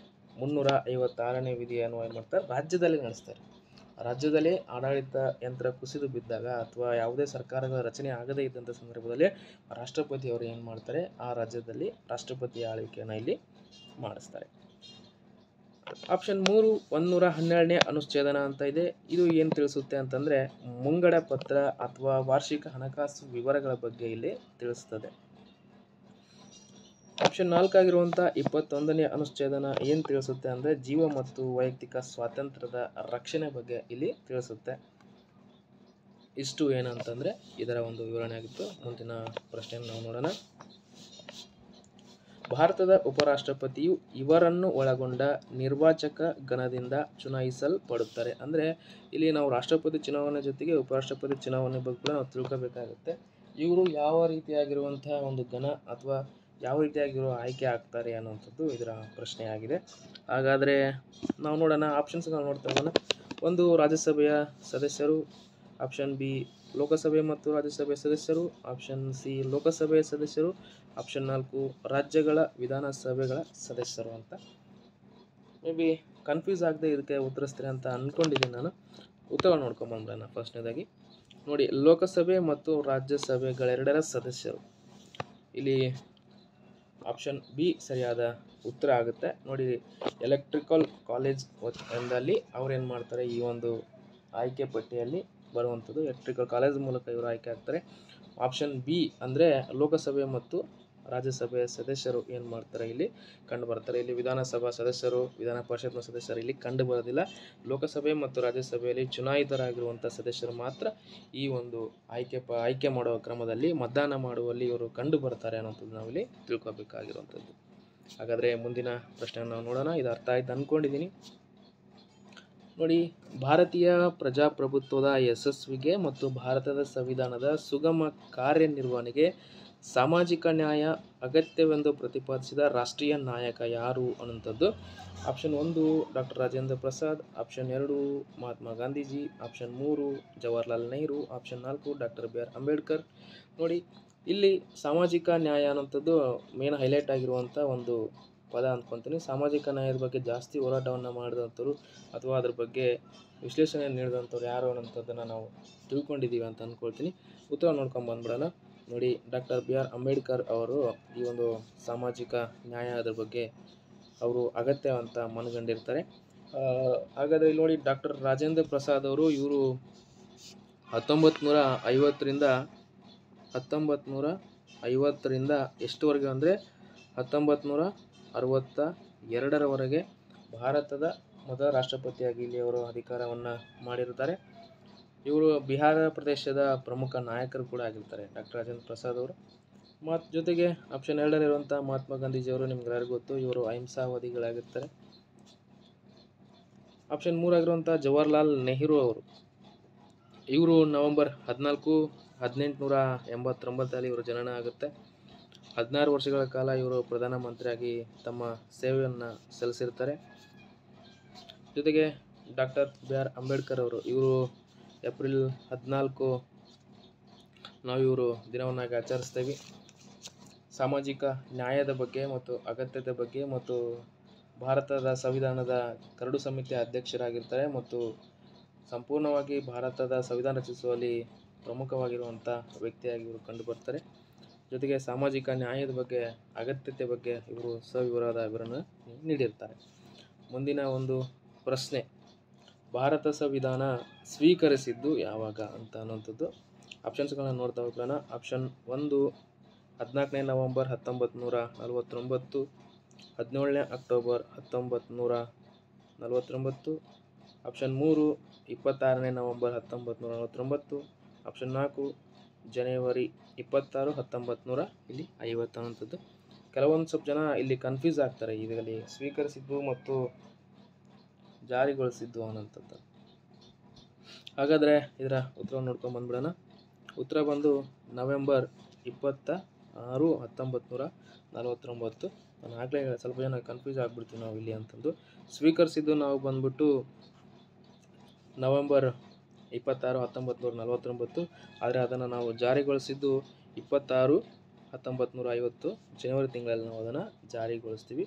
356ನೇ ವಿಧಿ ಅನ್ವಯ ಮಾಡ್ತಾರೆ, ರಾಜ್ಯದಲ್ಲಿ ನಡೆಸ್ತಾರೆ. ರಾಜ್ಯದಲ್ಲಿ ಆಡಳಿತ ಯಂತ್ರ ಕುಸಿದು ಬಿದ್ದಾಗ ಅಥವಾ ಯಾವುದೇ ಸರ್ಕಾರಗಳ ರಚನೆ ಆಗದೇ ಇದ್ದಂಥ ಸಂದರ್ಭದಲ್ಲಿ ರಾಷ್ಟ್ರಪತಿಯವರು ಏನು ಮಾಡ್ತಾರೆ, ಆ ರಾಜ್ಯದಲ್ಲಿ ರಾಷ್ಟ್ರಪತಿ ಆಳ್ವಿಕೆಯನ್ನು ಇಲ್ಲಿ ಮಾಡಿಸ್ತಾರೆ. ಆಪ್ಷನ್ 3 112ನೇ ಅನುಚ್ಛೇದನ ಅಂತ ಇದೆ. ಇದು ಏನು ತಿಳಿಸುತ್ತೆ ಅಂತಂದರೆ ಮುಂಗಡ ಪತ್ರ ಅಥವಾ ವಾರ್ಷಿಕ ಹಣಕಾಸು ವಿವರಗಳ ಬಗ್ಗೆ ಇಲ್ಲಿ ತಿಳಿಸ್ತದೆ. ಆಪ್ಷನ್ 4 ಆಗಿರುವಂಥ 21ನೇ ಅನುಚ್ಛೇದನ ಏನು ತಿಳಿಸುತ್ತೆ ಅಂದರೆ ಜೀವ ಮತ್ತು ವೈಯಕ್ತಿಕ ಸ್ವಾತಂತ್ರ್ಯದ ರಕ್ಷಣೆ ಬಗ್ಗೆ ಇಲ್ಲಿ ತಿಳಿಸುತ್ತೆ. ಇಷ್ಟು ಏನಂತಂದರೆ ಇದರ ಒಂದು ವಿವರಣೆ ಆಗಿತ್ತು. ಮುಂದಿನ ಪ್ರಶ್ನೆಯನ್ನು ನಾವು ನೋಡೋಣ. ಭಾರತದ ಉಪರಾಷ್ಟ್ರಪತಿಯು ಇವರನ್ನು ಒಳಗೊಂಡ ನಿರ್ವಾಚಕ ಗಣದಿಂದ ಚುನಾಯಿಸಲ್ಪಡುತ್ತಾರೆ. ಅಂದರೆ ಇಲ್ಲಿ ನಾವು ರಾಷ್ಟ್ರಪತಿ ಚುನಾವಣೆ ಜೊತೆಗೆ ಉಪರಾಷ್ಟ್ರಪತಿ ಚುನಾವಣೆ ಬಗ್ಗೆ ಕೂಡ ನಾವು ತಿಳ್ಕೋಬೇಕಾಗುತ್ತೆ. ಇವರು ಯಾವ ರೀತಿಯಾಗಿರುವಂತಹ ಒಂದು ಗಣ ಅಥವಾ ಯಾವ ರೀತಿಯಾಗಿರೋ ಆಯ್ಕೆ ಆಗ್ತಾರೆ ಅನ್ನುವಂಥದ್ದು ಇದರ ಪ್ರಶ್ನೆಯಾಗಿದೆ. ಹಾಗಾದರೆ ನಾವು ನೋಡೋಣ, ಆಪ್ಷನ್ಸ್ಗಳು ನೋಡ್ತಾ ಹೋಗೋಣ. 1 ರಾಜ್ಯಸಭೆಯ ಸದಸ್ಯರು, ಆಪ್ಷನ್ ಬಿ ಲೋಕಸಭೆ ಮತ್ತು ರಾಜ್ಯಸಭೆಯ ಸದಸ್ಯರು, ಆಪ್ಷನ್ ಸಿ ಲೋಕಸಭೆಯ ಸದಸ್ಯರು, ಆಪ್ಷನ್ 4 ರಾಜ್ಯಗಳ ವಿಧಾನಸಭೆಗಳ ಸದಸ್ಯರು ಅಂತ. ಮೇ ಬಿ ಕನ್ಫ್ಯೂಸ್ ಆಗದೆ ಇದಕ್ಕೆ ಉತ್ತರಿಸ್ತೀರಿ ಅಂತ ಅಂದ್ಕೊಂಡಿದ್ದೀನಿ ನಾನು. ಉತ್ತರ ನೋಡ್ಕೊಂಬಂದ್ಬಿಡೋಣ. ಫಸ್ಟ್ನೇದಾಗಿ ನೋಡಿ, ಲೋಕಸಭೆ ಮತ್ತು ರಾಜ್ಯಸಭೆಗಳೆರಡರ ಸದಸ್ಯರು. ಇಲ್ಲಿ ಆಪ್ಷನ್ ಬಿ ಸರಿಯಾದ ಉತ್ತರ ಆಗುತ್ತೆ. ನೋಡಿ, ಎಲೆಕ್ಟ್ರಿಕಲ್ ಕಾಲೇಜ್ ಎಂದಲ್ಲಿ ಅವ್ರೇನು ಮಾಡ್ತಾರೆ, ಈ ಒಂದು ಆಯ್ಕೆ ಪಟ್ಟಿಯಲ್ಲಿ ಬರುವಂಥದ್ದು ಎಲೆಕ್ಟ್ರಿಕಲ್ ಕಾಲೇಜ್ ಮೂಲಕ ಇವರು ಆಯ್ಕೆ ಆಗ್ತಾರೆ. ಆಪ್ಷನ್ ಬಿ ಅಂದರೆ ಲೋಕಸಭೆ ಮತ್ತು ರಾಜ್ಯಸಭೆಯ ಸದಸ್ಯರು ಏನು ಮಾಡ್ತಾರೆ, ಇಲ್ಲಿ ಕಂಡು ಬರ್ತಾರೆ. ಇಲ್ಲಿ ವಿಧಾನಸಭಾ ಸದಸ್ಯರು, ವಿಧಾನ ಪರಿಷತ್ನ ಸದಸ್ಯರು ಇಲ್ಲಿ ಕಂಡು ಬರೋದಿಲ್ಲ. ಲೋಕಸಭೆ ಮತ್ತು ರಾಜ್ಯಸಭೆಯಲ್ಲಿ ಚುನಾಯಿತರಾಗಿರುವಂಥ ಸದಸ್ಯರು ಮಾತ್ರ ಈ ಒಂದು ಆಯ್ಕೆ ಮಾಡುವ ಕ್ರಮದಲ್ಲಿ ಮತದಾನ ಮಾಡುವಲ್ಲಿ ಇವರು ಕಂಡು ಬರ್ತಾರೆ ಅನ್ನೋಂಥದ್ದು ನಾವಿಲ್ಲಿ ತಿಳ್ಕೊಬೇಕಾಗಿರುವಂಥದ್ದು. ಹಾಗಾದರೆ ಮುಂದಿನ ಪ್ರಶ್ನೆಯನ್ನು ನಾವು ನೋಡೋಣ. ಇದು ಅರ್ಥ ಆಯ್ತು ಅಂದ್ಕೊಂಡಿದ್ದೀನಿ. ನೋಡಿ, ಭಾರತೀಯ ಪ್ರಜಾಪ್ರಭುತ್ವದ ಯಶಸ್ವಿಗೆ ಮತ್ತು ಭಾರತದ ಸಂವಿಧಾನದ ಸುಗಮ ಕಾರ್ಯನಿರ್ವಹಣೆಗೆ ಸಾಮಾಜಿಕ ನ್ಯಾಯ ಅಗತ್ಯವೆಂದು ಪ್ರತಿಪಾದಿಸಿದ ರಾಷ್ಟ್ರೀಯ ನಾಯಕ ಯಾರು ಅನ್ನುವಂಥದ್ದು. Option 1 doctor Rajendra Prasad, option 2 Mahatma Gandhiji, option 3 Jawaharlal Nehru, option 4 doctor B R Ambedkar. ನೋಡಿ, ಇಲ್ಲಿ ಸಾಮಾಜಿಕ ನ್ಯಾಯ ಅನ್ನೋಂಥದ್ದು ಮೇನ್ ಹೈಲೈಟ್ ಆಗಿರುವಂಥ ಒಂದು ಪದ ಅಂದ್ಕೊತೀನಿ. ಸಾಮಾಜಿಕ ನ್ಯಾಯದ ಬಗ್ಗೆ ಜಾಸ್ತಿ ಹೋರಾಟವನ್ನು ಮಾಡಿದಂಥವ್ರು ಅಥವಾ ಅದ್ರ ಬಗ್ಗೆ ವಿಶ್ಲೇಷಣೆ ನೀಡಿದಂಥವ್ರು ಯಾರು ಅನ್ನೋಂಥದ್ದನ್ನು ನಾವು ತಿಳ್ಕೊಂಡಿದ್ದೀವಿ ಅಂತ ಅಂದ್ಕೊಳ್ತೀನಿ. ಉತ್ತರ ನೋಡ್ಕೊಂಡು ಬಂದ್ಬಿಡೋಣ. ನೋಡಿ, ಡಾಕ್ಟರ್ ಬಿ ಆರ್ ಅಂಬೇಡ್ಕರ್ ಅವರು ಈ ಒಂದು ಸಾಮಾಜಿಕ ನ್ಯಾಯ ಅದ್ರ ಬಗ್ಗೆ ಅವರು ಅಗತ್ಯ ಅಂತ ಮನಗಂಡಿರ್ತಾರೆ. ಹಾಗಾದರೆ ಇಲ್ಲಿ ನೋಡಿ, ಡಾಕ್ಟರ್ ರಾಜೇಂದ್ರ ಪ್ರಸಾದ್ ಅವರು ಇವರು 1950ರಿಂದ ಎಷ್ಟುವರೆಗೆ ಅಂದರೆ 1962ರವರೆಗೆ ಭಾರತದ ಮೊದಲ ರಾಷ್ಟ್ರಪತಿಯಾಗಿ ಇಲ್ಲಿ ಅವರು ಅಧಿಕಾರವನ್ನು ಮಾಡಿರ್ತಾರೆ. ಇವರು ಬಿಹಾರ ಪ್ರದೇಶದ ಪ್ರಮುಖ ನಾಯಕರು ಕೂಡ ಆಗಿರ್ತಾರೆ ಡಾಕ್ಟರ್ ರಾಜೇಂದ್ರ ಪ್ರಸಾದ್ ಅವರು. ಜೊತೆಗೆ ಆಪ್ಷನ್ 2ರಲ್ಲಿರುವಂಥ ಮಹಾತ್ಮ ಗಾಂಧೀಜಿಯವರು ನಿಮ್ಗೆಲ್ಲರಿಗೂ ಗೊತ್ತು, ಇವರು ಅಹಿಂಸಾವಾದಿಗಳಾಗಿರ್ತಾರೆ. ಆಪ್ಷನ್ 3 ಆಗಿರುವಂಥ ಜವಾಹರ್ಲಾಲ್ ನೆಹರು ಅವರು, ಇವರು ನವೆಂಬರ್ 14, 1889 ಇವರು ಜನನ ಆಗುತ್ತೆ. 16 ವರ್ಷಗಳ ಕಾಲ ಇವರು ಪ್ರಧಾನಮಂತ್ರಿಯಾಗಿ ತಮ್ಮ ಸೇವೆಯನ್ನು ಸಲ್ಲಿಸಿರ್ತಾರೆ. ಜೊತೆಗೆ ಡಾಕ್ಟರ್ ಬಿ ಆರ್ ಅಂಬೇಡ್ಕರ್ ಅವರು, ಇವರು ಏಪ್ರಿಲ್ 14 ನಾವು ಇವರು ದಿನವನ್ನಾಗಿ ಆಚರಿಸ್ತೇವೆ. ಸಾಮಾಜಿಕ ನ್ಯಾಯದ ಬಗ್ಗೆ ಮತ್ತು ಅಗತ್ಯತೆ ಬಗ್ಗೆ ಮತ್ತು ಭಾರತದ ಸಂವಿಧಾನದ ಕರಡು ಸಮಿತಿಯ ಅಧ್ಯಕ್ಷರಾಗಿರ್ತಾರೆ ಮತ್ತು ಸಂಪೂರ್ಣವಾಗಿ ಭಾರತದ ಸಂವಿಧಾನ ರಚಿಸುವಲ್ಲಿ ಪ್ರಮುಖವಾಗಿರುವಂಥ ವ್ಯಕ್ತಿಯಾಗಿ ಇವರು ಕಂಡುಬರ್ತಾರೆ. ಜೊತೆಗೆ ಸಾಮಾಜಿಕ ನ್ಯಾಯದ ಬಗ್ಗೆ ಅಗತ್ಯತೆ ಬಗ್ಗೆ ಇವರು ಸವಿವರವಾದ ವಿವರಣೆ ನೀಡಿರ್ತಾರೆ. ಮುಂದಿನ ಒಂದು ಪ್ರಶ್ನೆ, ಭಾರತ ಸಂವಿಧಾನ ಸ್ವೀಕರಿಸಿದ್ದು ಯಾವಾಗ ಅಂತ ಅನ್ನೋಂಥದ್ದು. ಆಪ್ಷನ್ಸ್ಗಳನ್ನ ನೋಡ್ತಾ ಹೋಗೋಣ. ಆಪ್ಷನ್ 1 14ನೇ ನವೆಂಬರ್ 1949, 17ನೇ ಅಕ್ಟೋಬರ್ 1949, ಆಪ್ಷನ್ 3 26ನೇ ನವೆಂಬರ್ 1949, ಆಪ್ಷನ್ 4 ಜನವರಿ 26, 1950 ಅನ್ನೋಂಥದ್ದು. ಕೆಲವೊಂದು ಸ್ವಲ್ಪ ಜನ ಇಲ್ಲಿ ಕನ್ಫ್ಯೂಸ್ ಆಗ್ತಾರೆ, ಇದರಲ್ಲಿ ಸ್ವೀಕರಿಸಿದ್ದು ಮತ್ತು ಜಾರಿಗೊಳಿಸಿದ್ದು ಅನ್ನೋಂಥದ್ದು. ಹಾಗಾದರೆ ಇದರ ಉತ್ತರ ನೋಡ್ಕೊಂಡು ಬಂದ್ಬಿಡೋಣ. ಉತ್ತರ ಬಂದು ನವೆಂಬರ್ 26, 1949. ನಾನು ಆಗಲೇ ಸ್ವಲ್ಪ ಜನ ಕನ್ಫ್ಯೂಸ್ ಆಗಿಬಿಡ್ತೀವಿ ನಾವು ಇಲ್ಲಿ ಅಂತಂದು. ಸ್ವೀಕರಿಸಿದ್ದು ನಾವು ಬಂದ್ಬಿಟ್ಟು ನವೆಂಬರ್ 26/1949. ಆದರೆ ಅದನ್ನು ನಾವು ಜಾರಿಗೊಳಿಸಿದ್ದು 26/1950 ಜನವರಿ ತಿಂಗಳಲ್ಲಿ ನಾವು ಅದನ್ನು ಜಾರಿಗೊಳಿಸ್ತೀವಿ.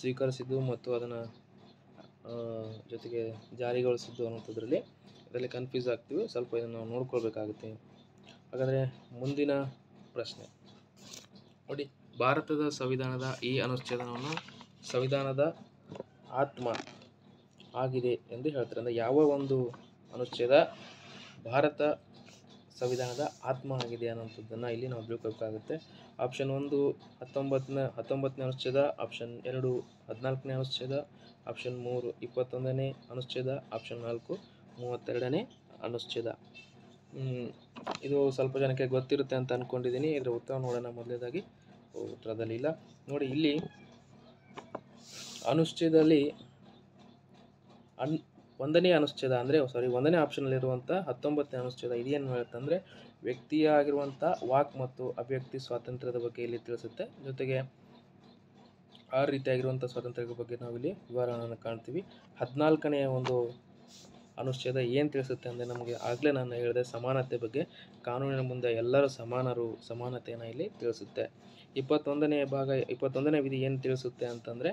ಸ್ವೀಕರಿಸಿದ್ದು ಮತ್ತು ಅದನ್ನು ಜೊತೆಗೆ ಜಾರಿಗೊಳಿಸಿದ್ದು ಅನ್ನೋಂಥದ್ರಲ್ಲಿ ಇದರಲ್ಲಿ ಕನ್ಫ್ಯೂಸ್ ಆಗ್ತೀವಿ. ಸ್ವಲ್ಪ ಇದನ್ನು ನಾವು ನೋಡ್ಕೊಳ್ಬೇಕಾಗುತ್ತೆ. ಹಾಗಾದರೆ ಮುಂದಿನ ಪ್ರಶ್ನೆ ನೋಡಿ, ಭಾರತದ ಸಂವಿಧಾನದ ಈ ಅನುಚ್ಛೇದನವನ್ನು ಸಂವಿಧಾನದ ಆತ್ಮ ಆಗಿದೆ ಎಂದು ಹೇಳ್ತಾರೆ. ಅಂದರೆ ಯಾವ ಒಂದು ಅನುಚ್ಛೇದ ಭಾರತ ಸಂವಿಧಾನದ ಆತ್ಮ ಆಗಿದೆ ಅನ್ನೋಂಥದ್ದನ್ನು ಇಲ್ಲಿ ನಾವು ತಿಳ್ಕೊಬೇಕಾಗುತ್ತೆ. ಆಪ್ಷನ್ 1 19ನೇ ಅನುಚ್ಛೇದ, ಆಪ್ಷನ್ 2 14ನೇ ಅನುಚ್ಛೇದ, ಆಪ್ಷನ್ 3 21ನೇ ಅನುಚ್ಛೇದ, ಆಪ್ಷನ್ 4 32ನೇ ಅನುಚ್ಛೇದ. ಇದು ಸ್ವಲ್ಪ ಜನಕ್ಕೆ ಗೊತ್ತಿರುತ್ತೆ ಅಂತ ಅಂದ್ಕೊಂಡಿದ್ದೀನಿ. ಇದರ ಉತ್ತರ ನೋಡೋಣ. ಮೊದಲನೇದಾಗಿ ಉತ್ತರದಲ್ಲಿ ಇಲ್ಲ ನೋಡಿ. ಇಲ್ಲಿ ಅನುಚ್ಛೇದದಲ್ಲಿ 1ನೇ ಅನುಚ್ಛೇದ ಅಂದರೆ 1ನೇ ಆಪ್ಷನಲ್ಲಿರುವಂಥ 19ನೇ ಅನುಚ್ಛೇದ ಇದೇನು ಹೇಳುತ್ತೆ ಅಂದರೆ ವ್ಯಕ್ತಿಯಾಗಿರುವಂಥ ವಾಕ್ ಮತ್ತು ಅಭಿವ್ಯಕ್ತಿ ಸ್ವಾತಂತ್ರ್ಯದ ಬಗ್ಗೆ ಇಲ್ಲಿ ತಿಳಿಸುತ್ತೆ. ಜೊತೆಗೆ 6 ರೀತಿಯಾಗಿರುವಂಥ ಸ್ವಾತಂತ್ರ್ಯದ ಬಗ್ಗೆ ನಾವಿಲ್ಲಿ ವಿವರಣೆಯನ್ನು ಕಾಣ್ತೀವಿ. 14ನೇ ಒಂದು ಅನುಚ್ಛೇದ ಏನು ತಿಳಿಸುತ್ತೆ ಅಂದರೆ ನಮಗೆ ಆಗಲೇ ನಾನು ಹೇಳಿದೆ ಸಮಾನತೆ ಬಗ್ಗೆ, ಕಾನೂನಿನ ಮುಂದೆ ಎಲ್ಲರೂ ಸಮಾನರು, ಸಮಾನತೆಯನ್ನು ಇಲ್ಲಿ ತಿಳಿಸುತ್ತೆ. 21ನೇ ವಿಧಿ ಏನು ತಿಳಿಸುತ್ತೆ ಅಂತಂದರೆ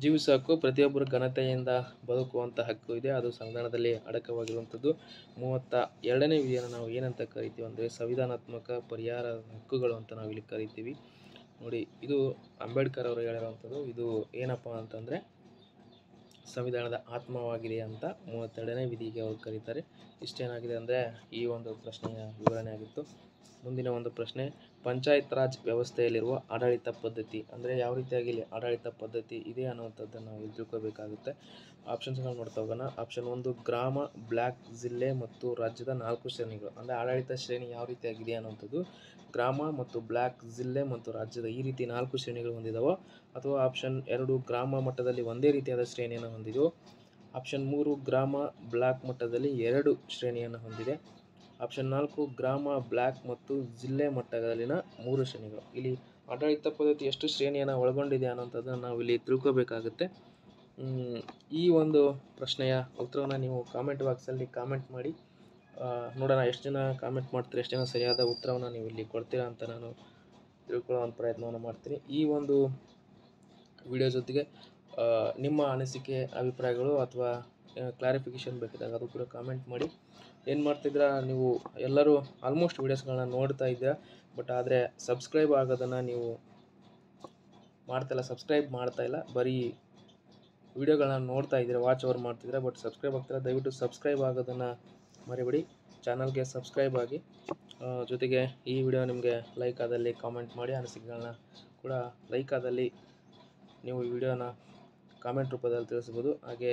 ಜೀವಿಸುವ ಹಕ್ಕು, ಪ್ರತಿಯೊಬ್ಬರು ಘನತೆಯಿಂದ ಬದುಕುವಂಥ ಹಕ್ಕು ಇದೆ, ಅದು ಸಂವಿಧಾನದಲ್ಲಿ ಅಡಕವಾಗಿರುವಂಥದ್ದು. 32ನೇ ವಿಧಿಯನ್ನು ನಾವು ಏನಂತ ಕರಿತೀವಿ ಅಂದರೆ ಸಂವಿಧಾನಾತ್ಮಕ ಪರಿಹಾರ ಹಕ್ಕುಗಳು ಅಂತ ನಾವಿಲ್ಲಿ ಕರಿತೀವಿ. ನೋಡಿ, ಇದು ಅಂಬೇಡ್ಕರ್ ಅವರು ಹೇಳಿರುವಂಥದ್ದು. ಇದು ಏನಪ್ಪ ಅಂತಂದರೆ ಸಂವಿಧಾನದ ಆತ್ಮವಾಗಿದೆ ಅಂತ 32ನೇ ವಿಧಿಗೆ ಅವರು ಕರೀತಾರೆ. ಇಷ್ಟೇನಾಗಿದೆ ಅಂದರೆ ಈ ಒಂದು ಪ್ರಶ್ನೆಯ ವಿವರಣೆ ಆಗಿತ್ತು. ಮುಂದಿನ ಒಂದು ಪ್ರಶ್ನೆ, ಪಂಚಾಯತ್ ರಾಜ್ ವ್ಯವಸ್ಥೆಯಲ್ಲಿರುವ ಆಡಳಿತ ಪದ್ಧತಿ ಅಂದರೆ ಯಾವ ರೀತಿಯಾಗಿ ಇಲ್ಲಿ ಆಡಳಿತ ಪದ್ಧತಿ ಇದೆ ಅನ್ನುವಂಥದ್ದನ್ನು ನಾವು ತಿಳ್ಕೋಬೇಕಾಗುತ್ತೆ. ಆಪ್ಷನ್ಸ್ಗಳು ನೋಡ್ತಾ ಹೋಗೋಣ. ಆಪ್ಷನ್ 1 ಗ್ರಾಮ, ಬ್ಲಾಕ್, ಜಿಲ್ಲೆ ಮತ್ತು ರಾಜ್ಯದ 4 ಶ್ರೇಣಿಗಳು. ಅಂದರೆ ಆಡಳಿತ ಶ್ರೇಣಿ ಯಾವ ರೀತಿಯಾಗಿದೆ ಅನ್ನುವಂಥದ್ದು ಗ್ರಾಮ ಮತ್ತು ಬ್ಲಾಕ್, ಜಿಲ್ಲೆ ಮತ್ತು ರಾಜ್ಯದ ಈ ರೀತಿ 4 ಶ್ರೇಣಿಗಳು ಹೊಂದಿದವೋ, ಅಥವಾ ಆಪ್ಷನ್ 2 ಗ್ರಾಮ ಮಟ್ಟದಲ್ಲಿ ಒಂದೇ ರೀತಿಯಾದ ಶ್ರೇಣಿಯನ್ನು ಹೊಂದಿದೆಯೋ, ಆಪ್ಷನ್ 3 ಗ್ರಾಮ ಬ್ಲಾಕ್ ಮಟ್ಟದಲ್ಲಿ 2 ಶ್ರೇಣಿಯನ್ನು ಹೊಂದಿದೆ, ಆಪ್ಷನ್ 4 ಗ್ರಾಮ ಬ್ಲಾಕ್ ಮತ್ತು ಜಿಲ್ಲೆ ಮಟ್ಟದಲ್ಲಿನ 3 ಶ್ರೇಣಿಗಳು. ಇಲ್ಲಿ ಆಡಳಿತ ಪದ್ಧತಿ ಎಷ್ಟು ಶ್ರೇಣಿಯನ್ನು ಒಳಗೊಂಡಿದೆ ಅನ್ನೋಂಥದ್ದನ್ನು ನಾವು ಇಲ್ಲಿ ತಿಳ್ಕೋಬೇಕಾಗುತ್ತೆ. ಈ ಒಂದು ಪ್ರಶ್ನೆಯ ಉತ್ತರವನ್ನು ನೀವು ಕಾಮೆಂಟ್ ಬಾಕ್ಸಲ್ಲಿ ಕಾಮೆಂಟ್ ಮಾಡಿ. ನೋಡೋಣ ಎಷ್ಟು ಜನ ಕಾಮೆಂಟ್ ಮಾಡ್ತೀರಿ, ಎಷ್ಟು ಜನ ಸರಿಯಾದ ಉತ್ತರವನ್ನು ನೀವು ಇಲ್ಲಿ ಕೊಡ್ತೀರಾ ಅಂತ ನಾನು ತಿಳ್ಕೊಳ್ಳೋ ಒಂದು ಪ್ರಯತ್ನವನ್ನು ಮಾಡ್ತೀನಿ. ಈ ಒಂದು ವಿಡಿಯೋ ಜೊತೆಗೆ ನಿಮ್ಮ ಅನಿಸಿಕೆ, ಅಭಿಪ್ರಾಯಗಳು ಅಥವಾ ಕ್ಲಾರಿಫಿಕೇಷನ್ ಬೇಕಿದ್ದಾಗ ಅದು ಕೂಡ ಕಾಮೆಂಟ್ ಮಾಡಿ. ಏನು ಮಾಡ್ತಿದ್ದೀರಾ ನೀವು ಎಲ್ಲರೂ ಆಲ್ಮೋಸ್ಟ್ ವೀಡಿಯೋಸ್ಗಳನ್ನ ನೋಡ್ತಾ ಇದ್ದೀರಾ, ಬಟ್ ಆದರೆ ಸಬ್ಸ್ಕ್ರೈಬ್ ಆಗೋದನ್ನು ನೀವು ಸಬ್ಸ್ಕ್ರೈಬ್ ಮಾಡ್ತಾಯಿಲ್ಲ. ಬರೀ ವಿಡಿಯೋಗಳನ್ನ ನೋಡ್ತಾ ಇದ್ದೀರಾ, ವಾಚ್ ಓವರ್ ಮಾಡ್ತಿದ್ದೀರಾ, ಬಟ್ ಸಬ್ಸ್ಕ್ರೈಬ್ ಆಗ್ತೀರಾ. ದಯವಿಟ್ಟು ಸಬ್ಸ್ಕ್ರೈಬ್ ಆಗೋದನ್ನು ಮರಿಬೇಡಿ. ಚಾನಲ್ಗೆ ಸಬ್ಸ್ಕ್ರೈಬ್ ಆಗಿ. ಜೊತೆಗೆ ಈ ವಿಡಿಯೋ ನಿಮಗೆ ಲೈಕ್ ಆದಲ್ಲಿ ಕಾಮೆಂಟ್ ಮಾಡಿ. ಅನಿಸಿಕೆಗಳನ್ನ ಕೂಡ ಲೈಕ್ ಆದಲ್ಲಿ ನೀವು ಈ ವಿಡಿಯೋನ ಕಾಮೆಂಟ್ ರೂಪದಲ್ಲಿ ತಿಳಿಸ್ಬೋದು. ಹಾಗೆ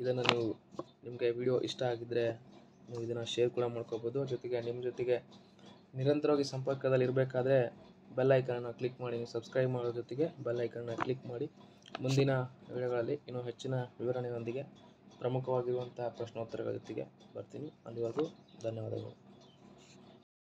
ಇದನ್ನು ನಿಮಗೆ ವಿಡಿಯೋ ಇಷ್ಟ ಆಗಿದ್ದರೆ ನೀವು ಇದನ್ನು ಶೇರ್ ಕೂಡ ಮಾಡ್ಕೋಬೋದು. ಜೊತೆಗೆ ನಿಮ್ಮ ಜೊತೆಗೆ ನಿರಂತರವಾಗಿ ಸಂಪರ್ಕದಲ್ಲಿ ಇರಬೇಕಾದ್ರೆ ಬೆಲ್ ಐಕನನ್ನು ಕ್ಲಿಕ್ ಮಾಡಿ. ನೀವು ಸಬ್ಸ್ಕ್ರೈಬ್ ಮಾಡೋ ಜೊತೆಗೆ ಬೆಲ್ ಐಕನನ್ನು ಕ್ಲಿಕ್ ಮಾಡಿ. ಮುಂದಿನ ವಿಡಿಯೋಗಳಲ್ಲಿ ಇನ್ನೂ ಹೆಚ್ಚಿನ ವಿವರಣೆಯೊಂದಿಗೆ ಪ್ರಮುಖವಾಗಿರುವಂಥ ಪ್ರಶ್ನೋತ್ತರಗಳ ಜೊತೆಗೆ ಬರ್ತೀನಿ. ಅಲ್ಲಿವರೆಗೂ ಧನ್ಯವಾದಗಳು.